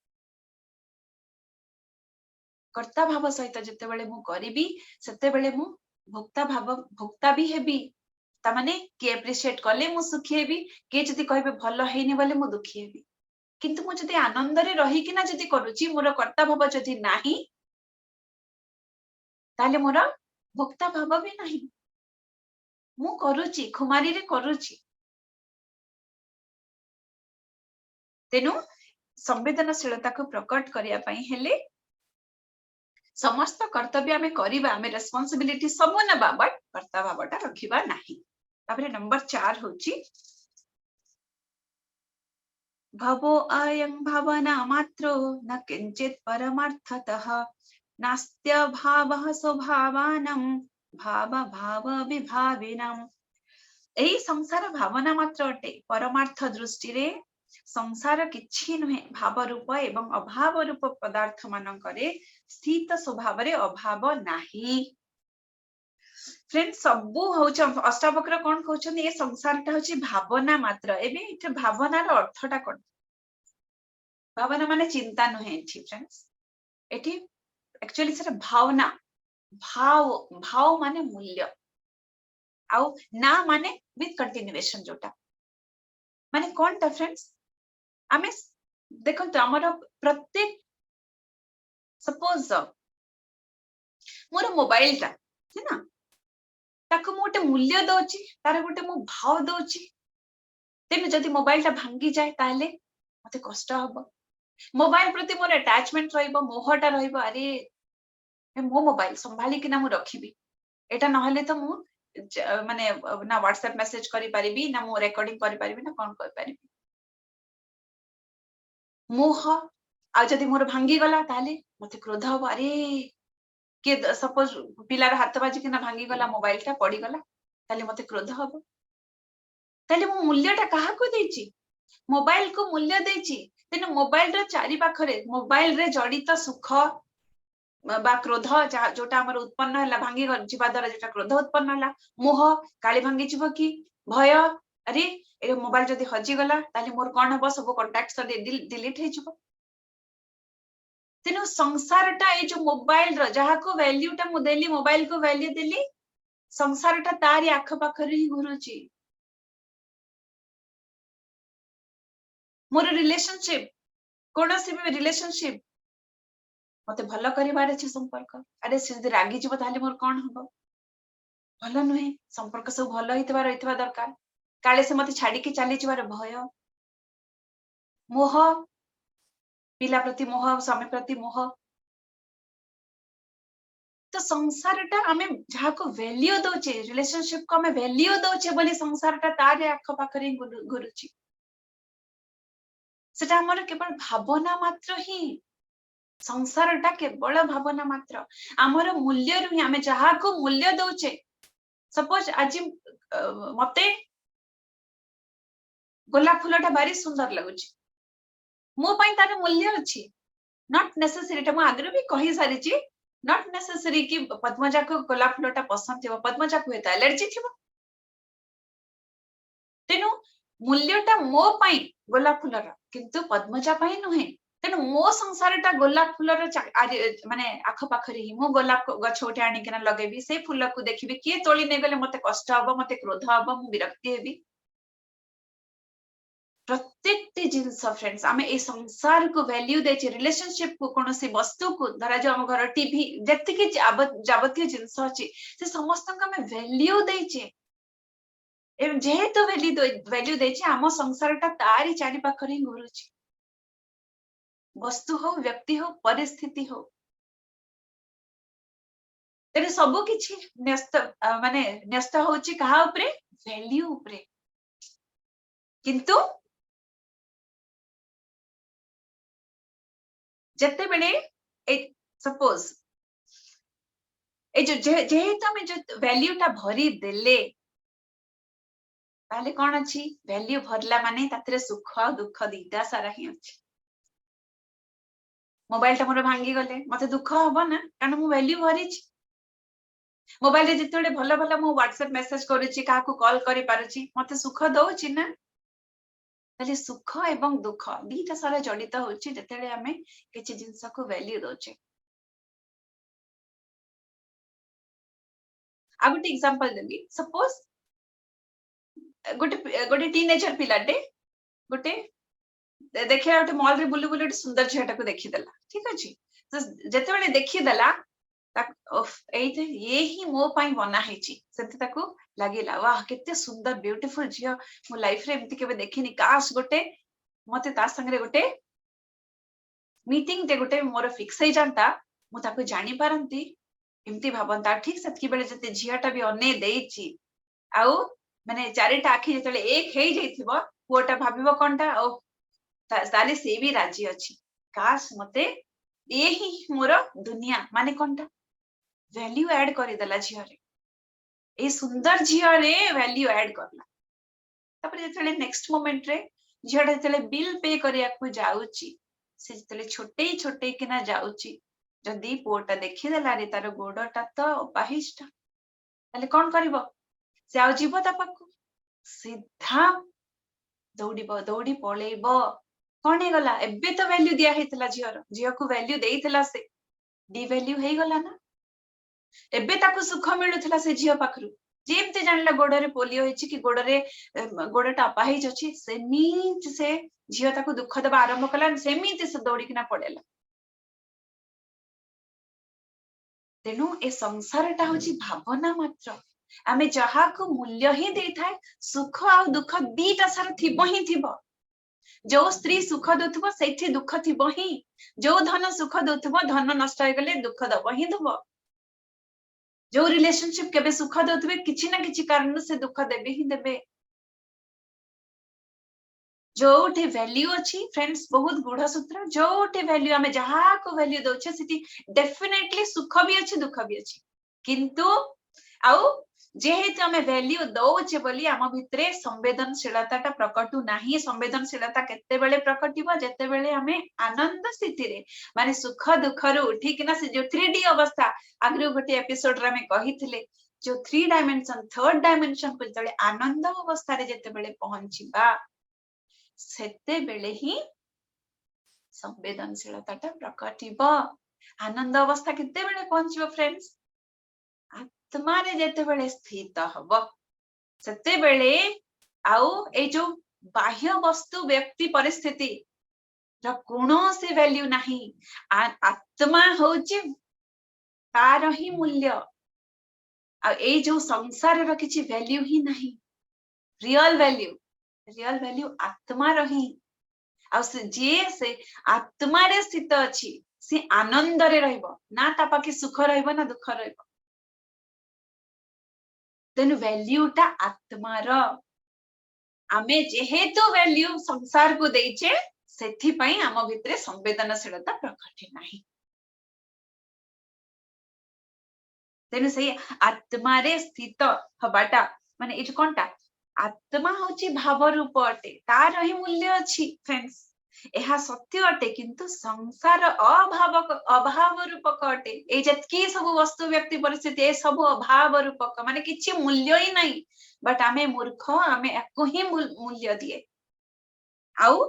कर्ता भाव सहित जेतेबेले मु करिबी सेतेबेले मु भोक्ता भी हेबी ता माने के एप्रिशिएट कले मु सुखी हेबी के जदी कहबे भलो हेनी बोले मु दुखी हेबी किंतु मु जदी आनंद रे रही कि ना जदी करूची मोर कर्ता भाव जदी नाही ताले मोर भोक्ता भाव भी नाही मु करूची खुमारी रे करूची तेनु संवेदनशीलता को प्रकट करिया पई हेले समस्त कर्तव्य आमे करिबा आमे रेस्पोंसिबिलिटी सब नबा बट कर्ता भावटा रखिबा नाही तापरे नंबर 4 होची भवो अयं भावना मात्रो न किंचित परमार्थतः नास्त्य भावः स्वभावानं भाव भाव विभाविनम् एई संसार भावना मात्र अटे परमार्थ दृष्टि रे संसार किछि नुहे भाव रूप एवं अभाव रूप पदार्थ मानकरे स्थित स्वभाव रे अभाव नाही फ्रेंड सबु होछ अष्टावक्र कोन कहउछन ए संसारटा होछि भावना मात्र एबे इथे भावनार अर्थटा कोन भावना माने चिंता नुहे एठी फ्रेंड्स एठी एक्चुअली सेटा भावना भाव भाव माने मूल्य आउ ना माने विथ कंटिन्यूएशन जोटा माने कोनटा फ्रेंड्स आमे देखंतु हमर प्रत्येक सपोज मोर मोबाइल टा है ना ताको मोटे मूल्य दोची तार गोटे मो भाव दोची तेनु जदि मोबाइल टा भांगी जाए ताले मते कष्ट हबो मोबाइल प्रति मोर अटैचमेंट रहइबो मोहटा रहइबो अरे मो मोबाइल संभाली कि ना मु रखिबी एटा नहले तो मु माने ना व्हाट्सएप मेसेज करि परिबी ना मु रेकॉर्डिंग करि परिबी ना कोन करि परिबी मोह आ जदि मोर भांगी गला ताले मते क्रोध हबो अरे के सपोज पिलार हाथ बाजी कि ना भांगी गला मोबाइल टा पड़ी गला ताले मते क्रोध हबो ताले मु मूल्यटा काहा को देची मोबाइल को मूल्य देची तेन मोबाइल रे चारि पाखरे मोबाइल रे जड़ित सुख बा क्रोध जोटा हमर उत्पन्न हला भांगी जिबा द्वारा जोटा क्रोध उत्पन्न हला मोह काली भांगी जिवो कि भय अरे ए मोबाइल जदि हजी गला ताले मोर कोन हबो सब कांटेक्ट सब डिलीट हे जिवो तेनु संसारटा ए जो मोबाइल रो जहा को वैल्यू टा मु देली मोबाइल को वैल्यू देली संसारटा तारी आख पाखरे ही घुरुची मोर रिलेशनशिप कोनोसी भी रिलेशनशिप मते भलो करिवार अछि संपर्क अरे से जदि रागी जिवो ताले मोर कोन हबो भलो नुहे संपर्क सब भलो रहितबा दरकार काले से मते छाडी के चली जिवार भय मोह पिला प्रति मोह स्वामी प्रति मोह तो संसारटा आमे जहा को वैल्यू दोचे रिलेशनशिप को आमे वैल्यू दोचे बोली संसारटा तारे आख पाखरे घुरुची सेटा हमर केवल भावना मात्र ही संसारटा केवल भावना मात्र आमर मूल्य रु ही आमे जहा को मूल्य दोचे सपोज आज मते गोलाप फूलटा बारी सुंदर लगुची मो पई तार मूल्य अछि नॉट नेसेसरी टा मु आगरे भी कहि सारी छी नॉट नेसेसरी कि पद्मजा को गोलाप फूलटा पसंद थिबो पद्मजा को हेता एलर्जी थिबो तेनु मूल्यटा मो पई गोलाप फूलर किंतु पद्मजा पई नुहे तेनु मो संसारटा गोलाप फूलर माने आख पाखरे ही मो गोलाप गछ उठे आनी केना लगेबी से फूल को देखिबी के तोली ने गले मते कष्ट हबो मते क्रोध हबो मु विरक्ति हेबी प्रत्येक जिनस फ्रेंड्स आमे ए संसार को वैल्यू देचे रिलेशनशिप को कोनोसी वस्तु को धरा जो हम घर टीवी जति के जावतीय जिनस अछि से समस्त को आमे वैल्यू देचे एवं जेहेतु वैल्यू देचे आम संसारटा तारी चारि पाखरे घुरुची वस्तु हो व्यक्ति हो परिस्थिति हो तेरे सबु किछि न्यस्त माने न्यस्त होची कहा ऊपरे वैल्यू ऊपरे किंतु जते बेले सपोज ए जो जेहेतु हमें जो वैल्यू टा भरी देले ताले कोन अछि वैल्यू भरला माने तातरे सुख दुख दीटा सारा ही अछि मोबाइल टा मोर भांगी गले मते दुख हबो ना कारण मु वैल्यू भरी छी मोबाइल रे जते भलो भलो मु व्हाट्सएप मेसेज करूची काहा को कॉल करि पारुची मते सुख दोची ना ताले सुख एवं दुख दीटा सारा जड़ित होची जते आमे किछि जिंस को वैल्यू दोचे आ गोटे एग्जांपल देबी सपोज गोटे गोटे टीनेजर पिलाटे गोटे देखिए गोटे मॉल रे बुलु बुलु गोटे सुंदर झीटा को देखीदेला ठीक अच्छे तो जिते बड़े देखीदेला ये ही मो पाई बना है लगिला वाह केते सुंदर ब्यूटीफुल झील मो लाइफ रे एमती केबे देखिनी काश गोटे मते ता संगे गोटे मीटिंग टे गोटे मोर फिक्स हो जाता मु ताको जानी पारंती एमती भाबंता ठीक सेतकी बेले जते झीटा भी अने देइची आउ माने चारिटा आखि जतले एक हेई जाइथिबो पुओटा भाबिबो कोनटा ओ ताले से भी राजी अछि काश मते ये ही मोर दुनिया माने कोनटा वैल्यू ऐड करि देला झियरे ए सुंदर झियरे वैल्यू ऐड करला तापर जतले नेक्स्ट मोमेंट रे झियटा जतले बिल पे करिया को जाउची से जतले छोटे छोटे किना जाउची जदी पुओटा देखि देला रे तार गोडटा तो बाहिष्टा ताले कोन करबो से आ जीवो ता पाखु सीधा दौड़ीबो दौड़ी पळेबो कौन है गला एबे तो वैल्यू दिया हेतला झियर झियो को वैल्यू देइतला से डी वैल्यू हे गला ना एबे ताको सुख मिलुथला से झियो पाखरु जेमते जानला गोडरे पोलियो हेछि कि गोडरे गोडटा अपाहिज अछि सेमीत से झियो ताको दुख दबा आरंभ कला सेमीत से दौड़ी किना पड़ेला तेनु ए संसारटा होछि भावना मात्र आमे जहा को मूल्य ही देइ थाए सुख आ दुख दीटा सारा थिबो ही थिबो जो स्त्री सुख दउथबो सेठी दुख थिबो ही जो धन सुख दउथबो धन नष्ट हो गले दुख दबो ही दबो जो रिलेशनशिप केबे सुख दउथबे किछि ना किछि कारण से दुख देबे ही देबे जोटे वैल्यू अछि फ्रेंड्स बहुत गुढ़ सूत्र जोटे वैल्यू आमे जहा को वैल्यू दउछे सिटी डेफिनेटली सुख भी अछि दुख भी अछि किंतु आउ जेहेतु आमे वैल्यू दउछे बोली आम भितरे संवेदनशीलता प्रकटू नाही संवेदनशीलता केते बेले प्रकटिबो जेते बेले आमे आनंद स्थिति रे माने सुख दुख रु उठी किना से जो 3D अवस्था आगरु गोटे एपिसोड रे आमे कहिथिले जो 3 डायमेंशन थर्ड डायमेंशन को जले आनंद अवस्था रे जेते बेले पहुंचीबा सेते बेले ही संवेदनशीलता प्रकटिबो आनंद अवस्था केते बेले पहुंचीबो फ्रेंड्स आत्मा रे जेते बेले स्थित हबो सेते बेले आउ ए जो बाह्य वस्तु व्यक्ति परिस्थिति रा कोनो से वैल्यू नाही आत्मा होची तार ही मूल्य आ ए जो संसार रा किछि वैल्यू ही नाही रियल वैल्यू आत्मा रही आ से आत्मा रे स्थित अछि से आनंद रे रहइबो ना ता पाके सुख रहइबो ना दुख रहइबो तेनु वैल्यूटा आत्मार आमे जेहेतु वैल्यू संसार को देइचे सेथि पई आम भितरे संवेदनशीलता प्रकट नाही तेनु सही आत्मा रे स्थित हबाटा माने इज कोनटा आत्मा होची भाव रूप अटे तार ही मूल्य अछि फ्रेंड्स एहा सत्य अटे किंतु संसार अभाव रूपक अटे ए जतकी सब वस्तु व्यक्ति परिस्थिति ए सब अभाव रूपक माने किछि मूल्य ही नहीं बट आमे मूर्ख आमे एको ही मूल्य दिए आउ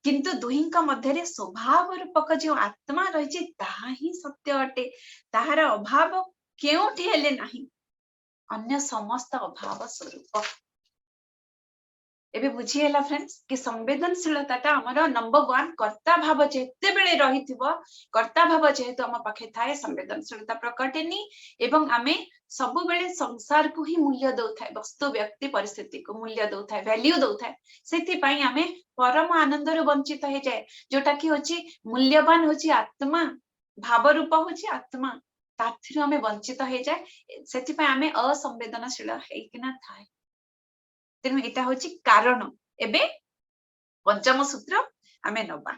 किंतु दुहिंका मध्य रे स्वभाव रूपक जो आत्मा रहिछि ताहा ही सत्य अटे ताहार अभाव केउठी हेले नाही अन्य समस्त अभाव स्वरूप एबे बुझीला फ्रेंड्स कि संवेदनशीलता हमर नंबर 1 कर्ता भाव जेते बेले रहिथिबो कर्ता भाव जेहेतु हम पाखे थाए संवेदनशीलता प्रकटेनी एवं आमे सब बेले संसार को ही मूल्य दउथाय वस्तु व्यक्ति परिस्थिति को मूल्य दउथाय वैल्यू दउथाय सेति पई आमे परम आनंद रे वंचित हे जाय जोटा कि होची मूल्यवान होची आत्मा भाव रूप होची आत्मा ताथिरु आमे वंचित हे जाय सेति पई आमे असंवेदनशील हेकिना थाए तेनु एटा होची कारण एबे पंचम सूत्र आमे नबा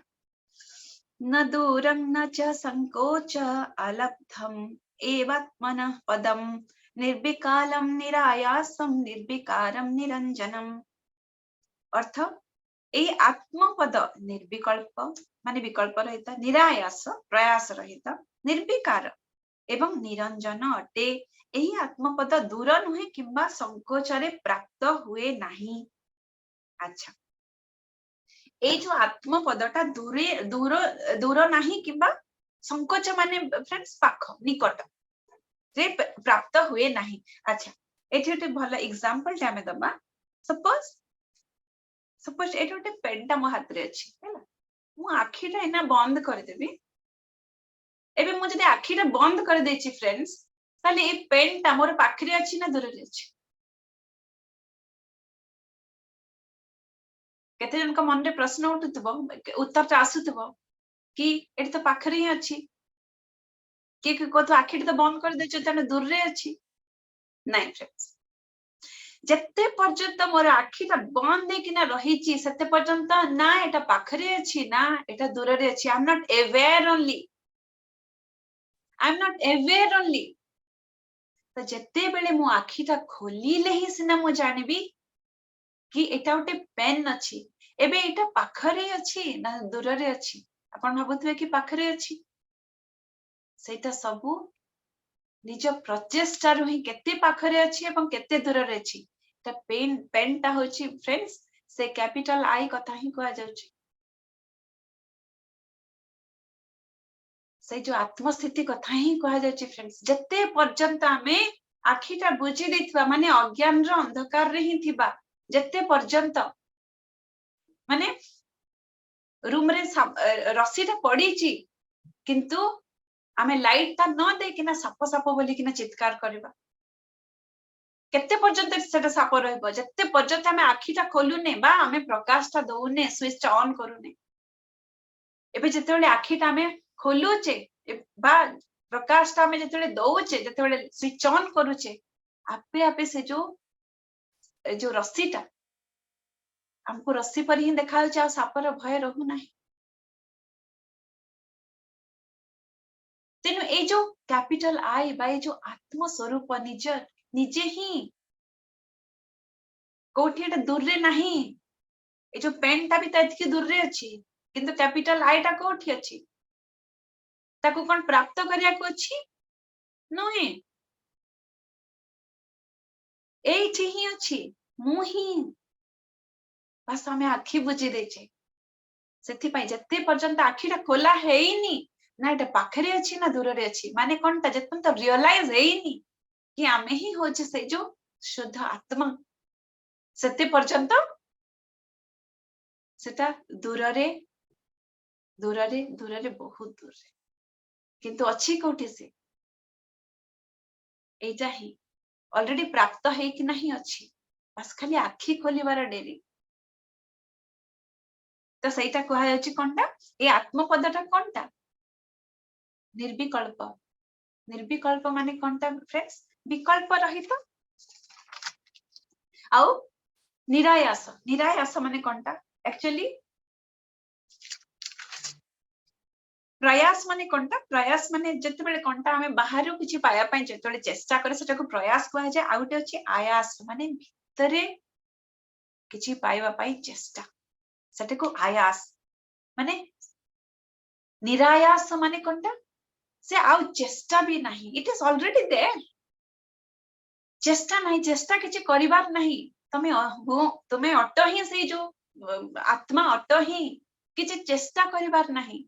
न दूरं न च संकोच अलब्धम एवात्मनः पदम निर्विकालम निरायासम निर्विकारम निरंजनम अर्थ ए आत्मपद निर्विकल्प माने विकल्प रहित निरायास प्रयास रहित निर्विकार एवं निरंजन अटे एही आत्मपद दूर नुहे किंबा संकोचरे प्राप्त हुए नहीं अच्छा ए जो आत्मपदटा दूरे दूर दूर नाही किंबा संकोच माने फ्रेंड्स पाख निकट रे प्राप्त हुए नहीं। अच्छा एठी गोटे भल एग्जांपल टे हमें दबा। सपोज सपोज एठी गोटे पेन टा मो हाथ रे अछि हैला मु आखिटा एना बंद कर देबी एबे मु जदि आखिटा बंद कर देछि फ्रेंड्स ताले ए पेन टा मोर पाखरे अछि ना दूर रे अछि केते जन का मन रे प्रश्न उठुतबो उत्तर टा आसुतबो कि एठी तो पाखरे ही अछि कि को तो आखिटा तो बंद कर देछ ताले दूर रे अछि नहीं फ्रेंड्स जत्ते पर्यंत मोर आखिटा बंद हेकिना रहिछि सेते पर्यंत ना एटा पाखरे अछि ना एटा दूर रे अछि आई am not aware only I am not aware only तो जत्ते बेले मु आखिटा खोलिले ही सिना मु जानिबी कि एटा गोटे पेन अछि एबे एटा पाखरे अछि ना दूर रे अछि आपण भाबुथबे कि पाखरे अछि सेटा सबु निज प्रचेष्टा रु ही केते पाखरे अछि एवं केते दूर रे अछि ता पेन ता होछि फ्रेंड्स से कैपिटल आई कथा ही कहा जाउछि से जो आत्मस्थिति कथा ही कहा जाउछि फ्रेंड्स जत्ते पर्यंत हमें आखिटा बुझी देथिबा माने अज्ञान रो अंधकार रे ही थिबा जत्ते पर्यंत माने रूम रे रस्सी पड़ी किंतु आमे लाइट ता न दे किना साप साप बोली किना चित्कार करबा केते पर्यंत सेटा साप रहबो जत्ते पर्यंत हमें आखिटा खोलुने बा हमें प्रकाश ता दउने स्विच ऑन करूने एबे जेतेबेले आखिटा हमें खोलुचे बा प्रकाश ता हमें जेतेबेले दउचे जेतेबेले स्विच ऑन करूचे आपे आपे से जो रस्सीटा हमको रस्सी पर ही देखा आ सापर भय रहू नाही तेनु ए जो कैपिटल आई बा जो आत्म स्वरूप निजे ही कोठी एटा दूर रे नाही ए जो पेन टा भी ततकी दूर रे अछि किंतु कैपिटल आई टा कोठी अछि ताको कोन प्राप्त करिया को अछि नहे एठी ही अछि मु ही बस हमें आखि बुझी देछे सेथि पई जत्ते पर्यंत आखिटा खोला हेइनी ना एटा पाखरे अछि ना दूर रे अछि माने कोनटा जतन तो रियलाइज हेइनी कि आमे ही होचे से जो शुद्ध आत्मा सेते पर्यंत सेटा दूररे दूररे दूररे बहुत दूर रे किंतु अछि कोठी से एटा ही ऑलरेडी प्राप्त है कि नहीं अछि बस खाली आखि खोलिबार डेरी तो सहीटा कहा जाउची कोनटा ए आत्मपदटा कोनटा निर्विकल्प निर्विकल्प माने कोनटा फ्रेंड्स विकल्प रहित आउ निरायास निरायास माने कोनटा एक्चुअली प्रयास माने कोनटा प्रयास माने जते बेले कोनटा हमें बाहर किछि पाया पई जते बेले चेष्टा करे सेटा को प्रयास कहा जाय आउटे अछि आयास माने भितरे किछि पाइबा पई चेष्टा सेटा को आयास माने निरायास माने कोनटा से आउ चेष्टा भी नहीं इट इज ऑलरेडी देयर चेष्टा नहीं चेष्टा किछि करिबार नहीं तमे तुमे अट ही से जो आत्मा अट ही किछि चेष्टा करिबार नहीं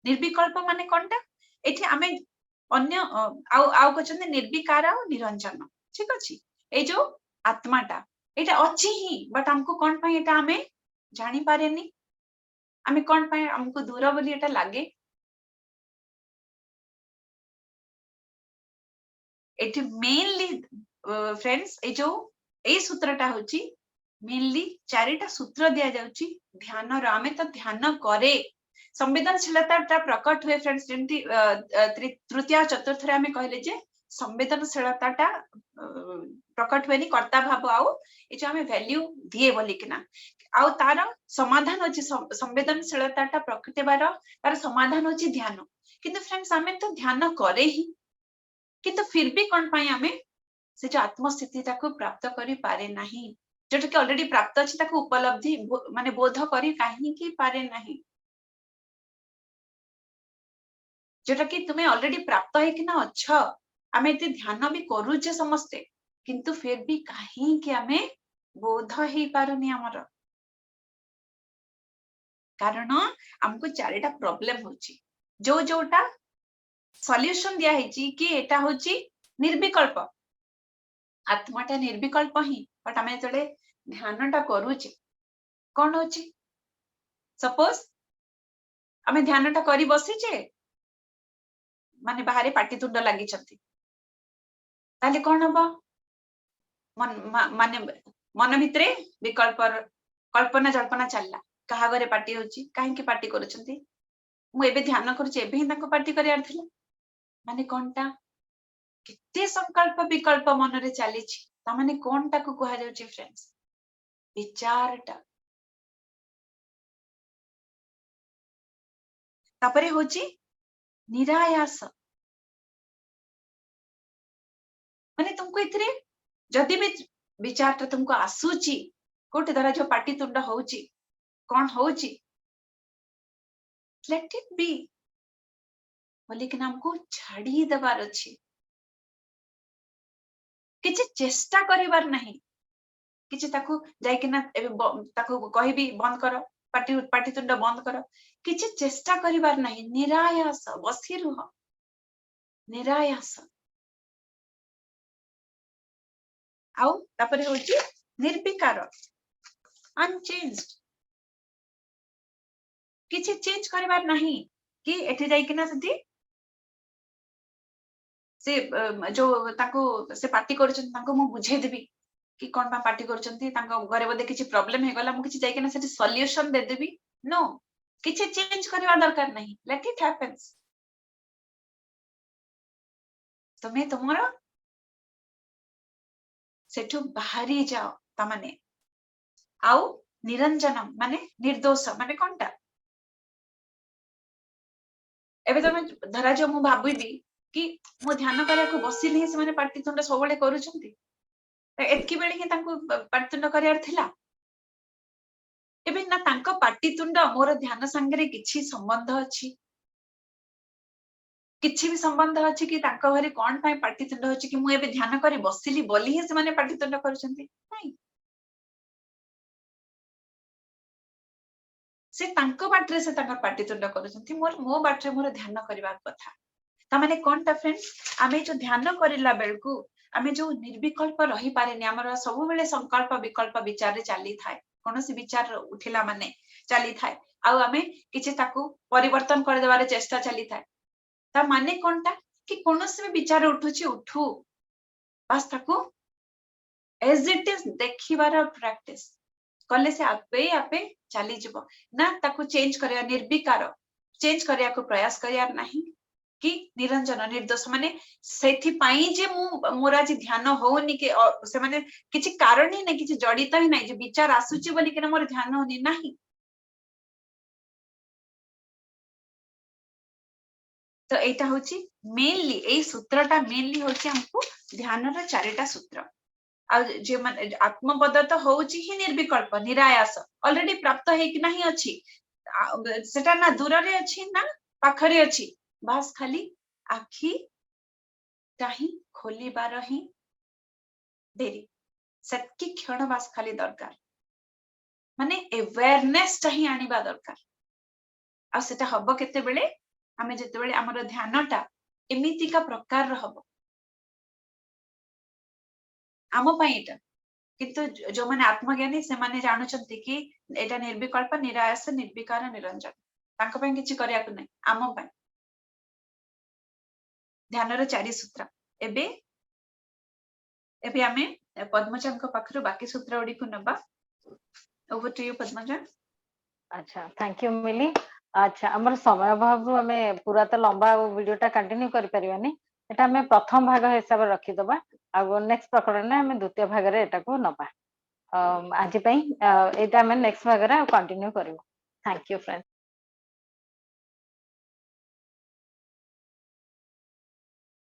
निर्विकल्प माने कोनटा एठी आमे अन्य आउ कहचंदे निर्विकार और निरंजन ठीक अछि ए जो आत्माटा एटा अछि ही बट हमको कोन पई एटा आमे जानि पारेनी आमे कोन पई हमको दूर बोली एटा लागे एठी मेनली फ्रेंड्स ए जो ए सूत्रटा होची मेनली चारिटा सूत्र दिया जाउची ध्यान रो आमे तो ध्यान करे संवेदनशीलता प्रकट हुए फ्रेंड्स जेमती तृतीय चतुर्थ रे हमें कहले जे संवेदनशीलता प्रकट हुएनी कर्ता भाव आउ ए जो हमें वैल्यू दिए बोली किना आउ तार समाधान अछि संवेदनशीलता प्रकटेबार तार समाधान अछि ध्यान किंतु फ्रेंड्स हमें तो ध्यान करे ही किंतु फिर भी कोन पई हमें से जो आत्मस्थिति ताको प्राप्त करि पारे नाही जोटा कि ऑलरेडी प्राप्त अछि ताको उपलब्धि माने बोध करी काहे कि पारे नाही जोटा कि तुम्हें ऑलरेडी प्राप्त है कि ना अच्छा आमे एते ध्यान भी करूचे समस्ते किंतु फिर भी कहीं कि आमे बोध ही पारुनी हमर कारण हमको चारिटा प्रॉब्लम होची जो जोटा सॉल्यूशन दिया है कि एटा होची निर्विकल्प आत्माटा निर्विकल्प ही बट आमे जड़े ध्यानटा करूचे कौन होची सपोज आमे ध्यानटा करी बसीचे माने बाहरे पाटितुंड लागि छथि ताले कौन हबो माने मन भितरे विकल्प कल्पना जल्पना चलला कहा घरे पार्टी होची काहे की पार्टी करूछंती मु एबे ध्यान करूचे एबे ही ताको पार्टी करियार थिला माने कोनटा किते संकल्प विकल्प मन रे चली छी ता माने कोनटा को कहा जाउची फ्रेंड्स विचारटा तापरे होची निरायास माने तुमको इथरे जदि भी विचारटा तुमको आसुची कोटे धरा जो पार्टी तुंड होची कौन होची लेट इट बी बोलिकिन हमको छाड़ी दबार अच्छी किछि चेष्टा करिवार नहीं किछि ताकू जाइकिना ताकू कहबी बंद करो पार्टी तुंड बंद करो किछि चेष्टा करिवार नहीं निरायास बसी रुह निरायास आउ तापरे होची निर्विकार अनचेंज्ड किछि चेंज करिवार नहीं कि एठी जाइकिना सती से जो ताको से पार्टी करछन ताको मु बुझे देबी कि कोन बा पार्टी करछंती ताको घरे बदे किछि प्रॉब्लम हे गला मु किछि जाइकिना सेठी सॉल्यूशन दे देबी नो किछि चेंज करवा दरकार नहीं लेट इट हैपेंस तमे तुमरा सेठु बाहरी जाओ ता माने आउ निरंजनम माने निर्दोष माने कोनटा एबे तमे धरा जो मु भाबीबी कि मो ध्यान करिया को बसिली से माने पार्टी तुंड सबले करूछंती एतकी बेले ही तांको पार्टी तुंड करियार थिला एबे ना तांको पार्टी तुंड मोर ध्यान संगे किछि संबंध अछि किछि भी संबंध अछि कि तांको घरे कोन पाई पार्टी तुंड अछि कि मु एबे ध्यान करी बसिली बोली ही से माने पार्टी तुंड करूछंती नहीं से तांको बाटरे से तांको पार्टी तुंड करूछंती मोर मो बाटरे मोर ध्यान करबा कथा ता माने कोनटा फ्रेंड्स आमे जो ध्यान करिला बेलकू आमे जो निर्विकल्प रही पारेनी हमर सब बेले संकल्प विकल्प विचार रे चली थाए कोनोसी विचार उठिला माने चली थाए आउ आमे किछि ताकू परिवर्तन कर देबार चेष्टा चली थाए ता माने कोनटा कि कोनोसी भी विचार उठुची उठू बस ताकू एज इट इज देखिबार प्रैक्टिस कले से आपे आपे चली जिवो ना ताकू चेंज करिया निर्विकार चेंज करिया को प्रयास करियार नहीं कि निरंजन निर्दोष माने सेथि पाई जे मु मोर आज ध्यान होनी के से माने किछि कारण ही नै किछि जड़ित ही नै जे विचार आसुची बोली के मोर ध्यान होनी नाही तो एटा होची मेनली ए सूत्रटा मेनली होची हमको ध्यान रा चारिटा सूत्र आ जे माने आत्मपद तो होची ही निर्विकल्प निरायास ऑलरेडी प्राप्त हे कि नाही अछि सेटा ना दूर रे अछि ना पाखरे अछि बस खाली आखी ताही खोली बार ही देरी सेतकी क्षण बस खाली दरकार माने अवेयरनेस ताही आनिबा दरकार आ सेटा हबो केते बेले आमे जेते बेले हमर ध्यानटा एमिति का प्रकार हबो आमो पाइटा किंतु जो माने आत्मज्ञानी से माने जानु छथि कि एटा निर्विकल्प निरायास निर्विकार निरंजन तांको पय किछि करिया को नै आमो पय ध्यान रो चारि सूत्र एबे एबे आमे पद्मचंद को पाखरु बाकी सूत्र ओडी को नबा ओवर टू यू पद्मचंद अच्छा थैंक यू मिली अच्छा हमर समय अभाव हमें पूरा तो लंबा वीडियोटा कंटिन्यू करि परिबानी एटा हमें प्रथम भाग हिसाब रखि दबा आ नेक्स्ट प्रकरण हमें द्वितीय भाग रे एटा को नबा आज पई एटा हमें नेक्स्ट भाग रे कंटिन्यू करिवो थैंक यू फ्रेंड्स।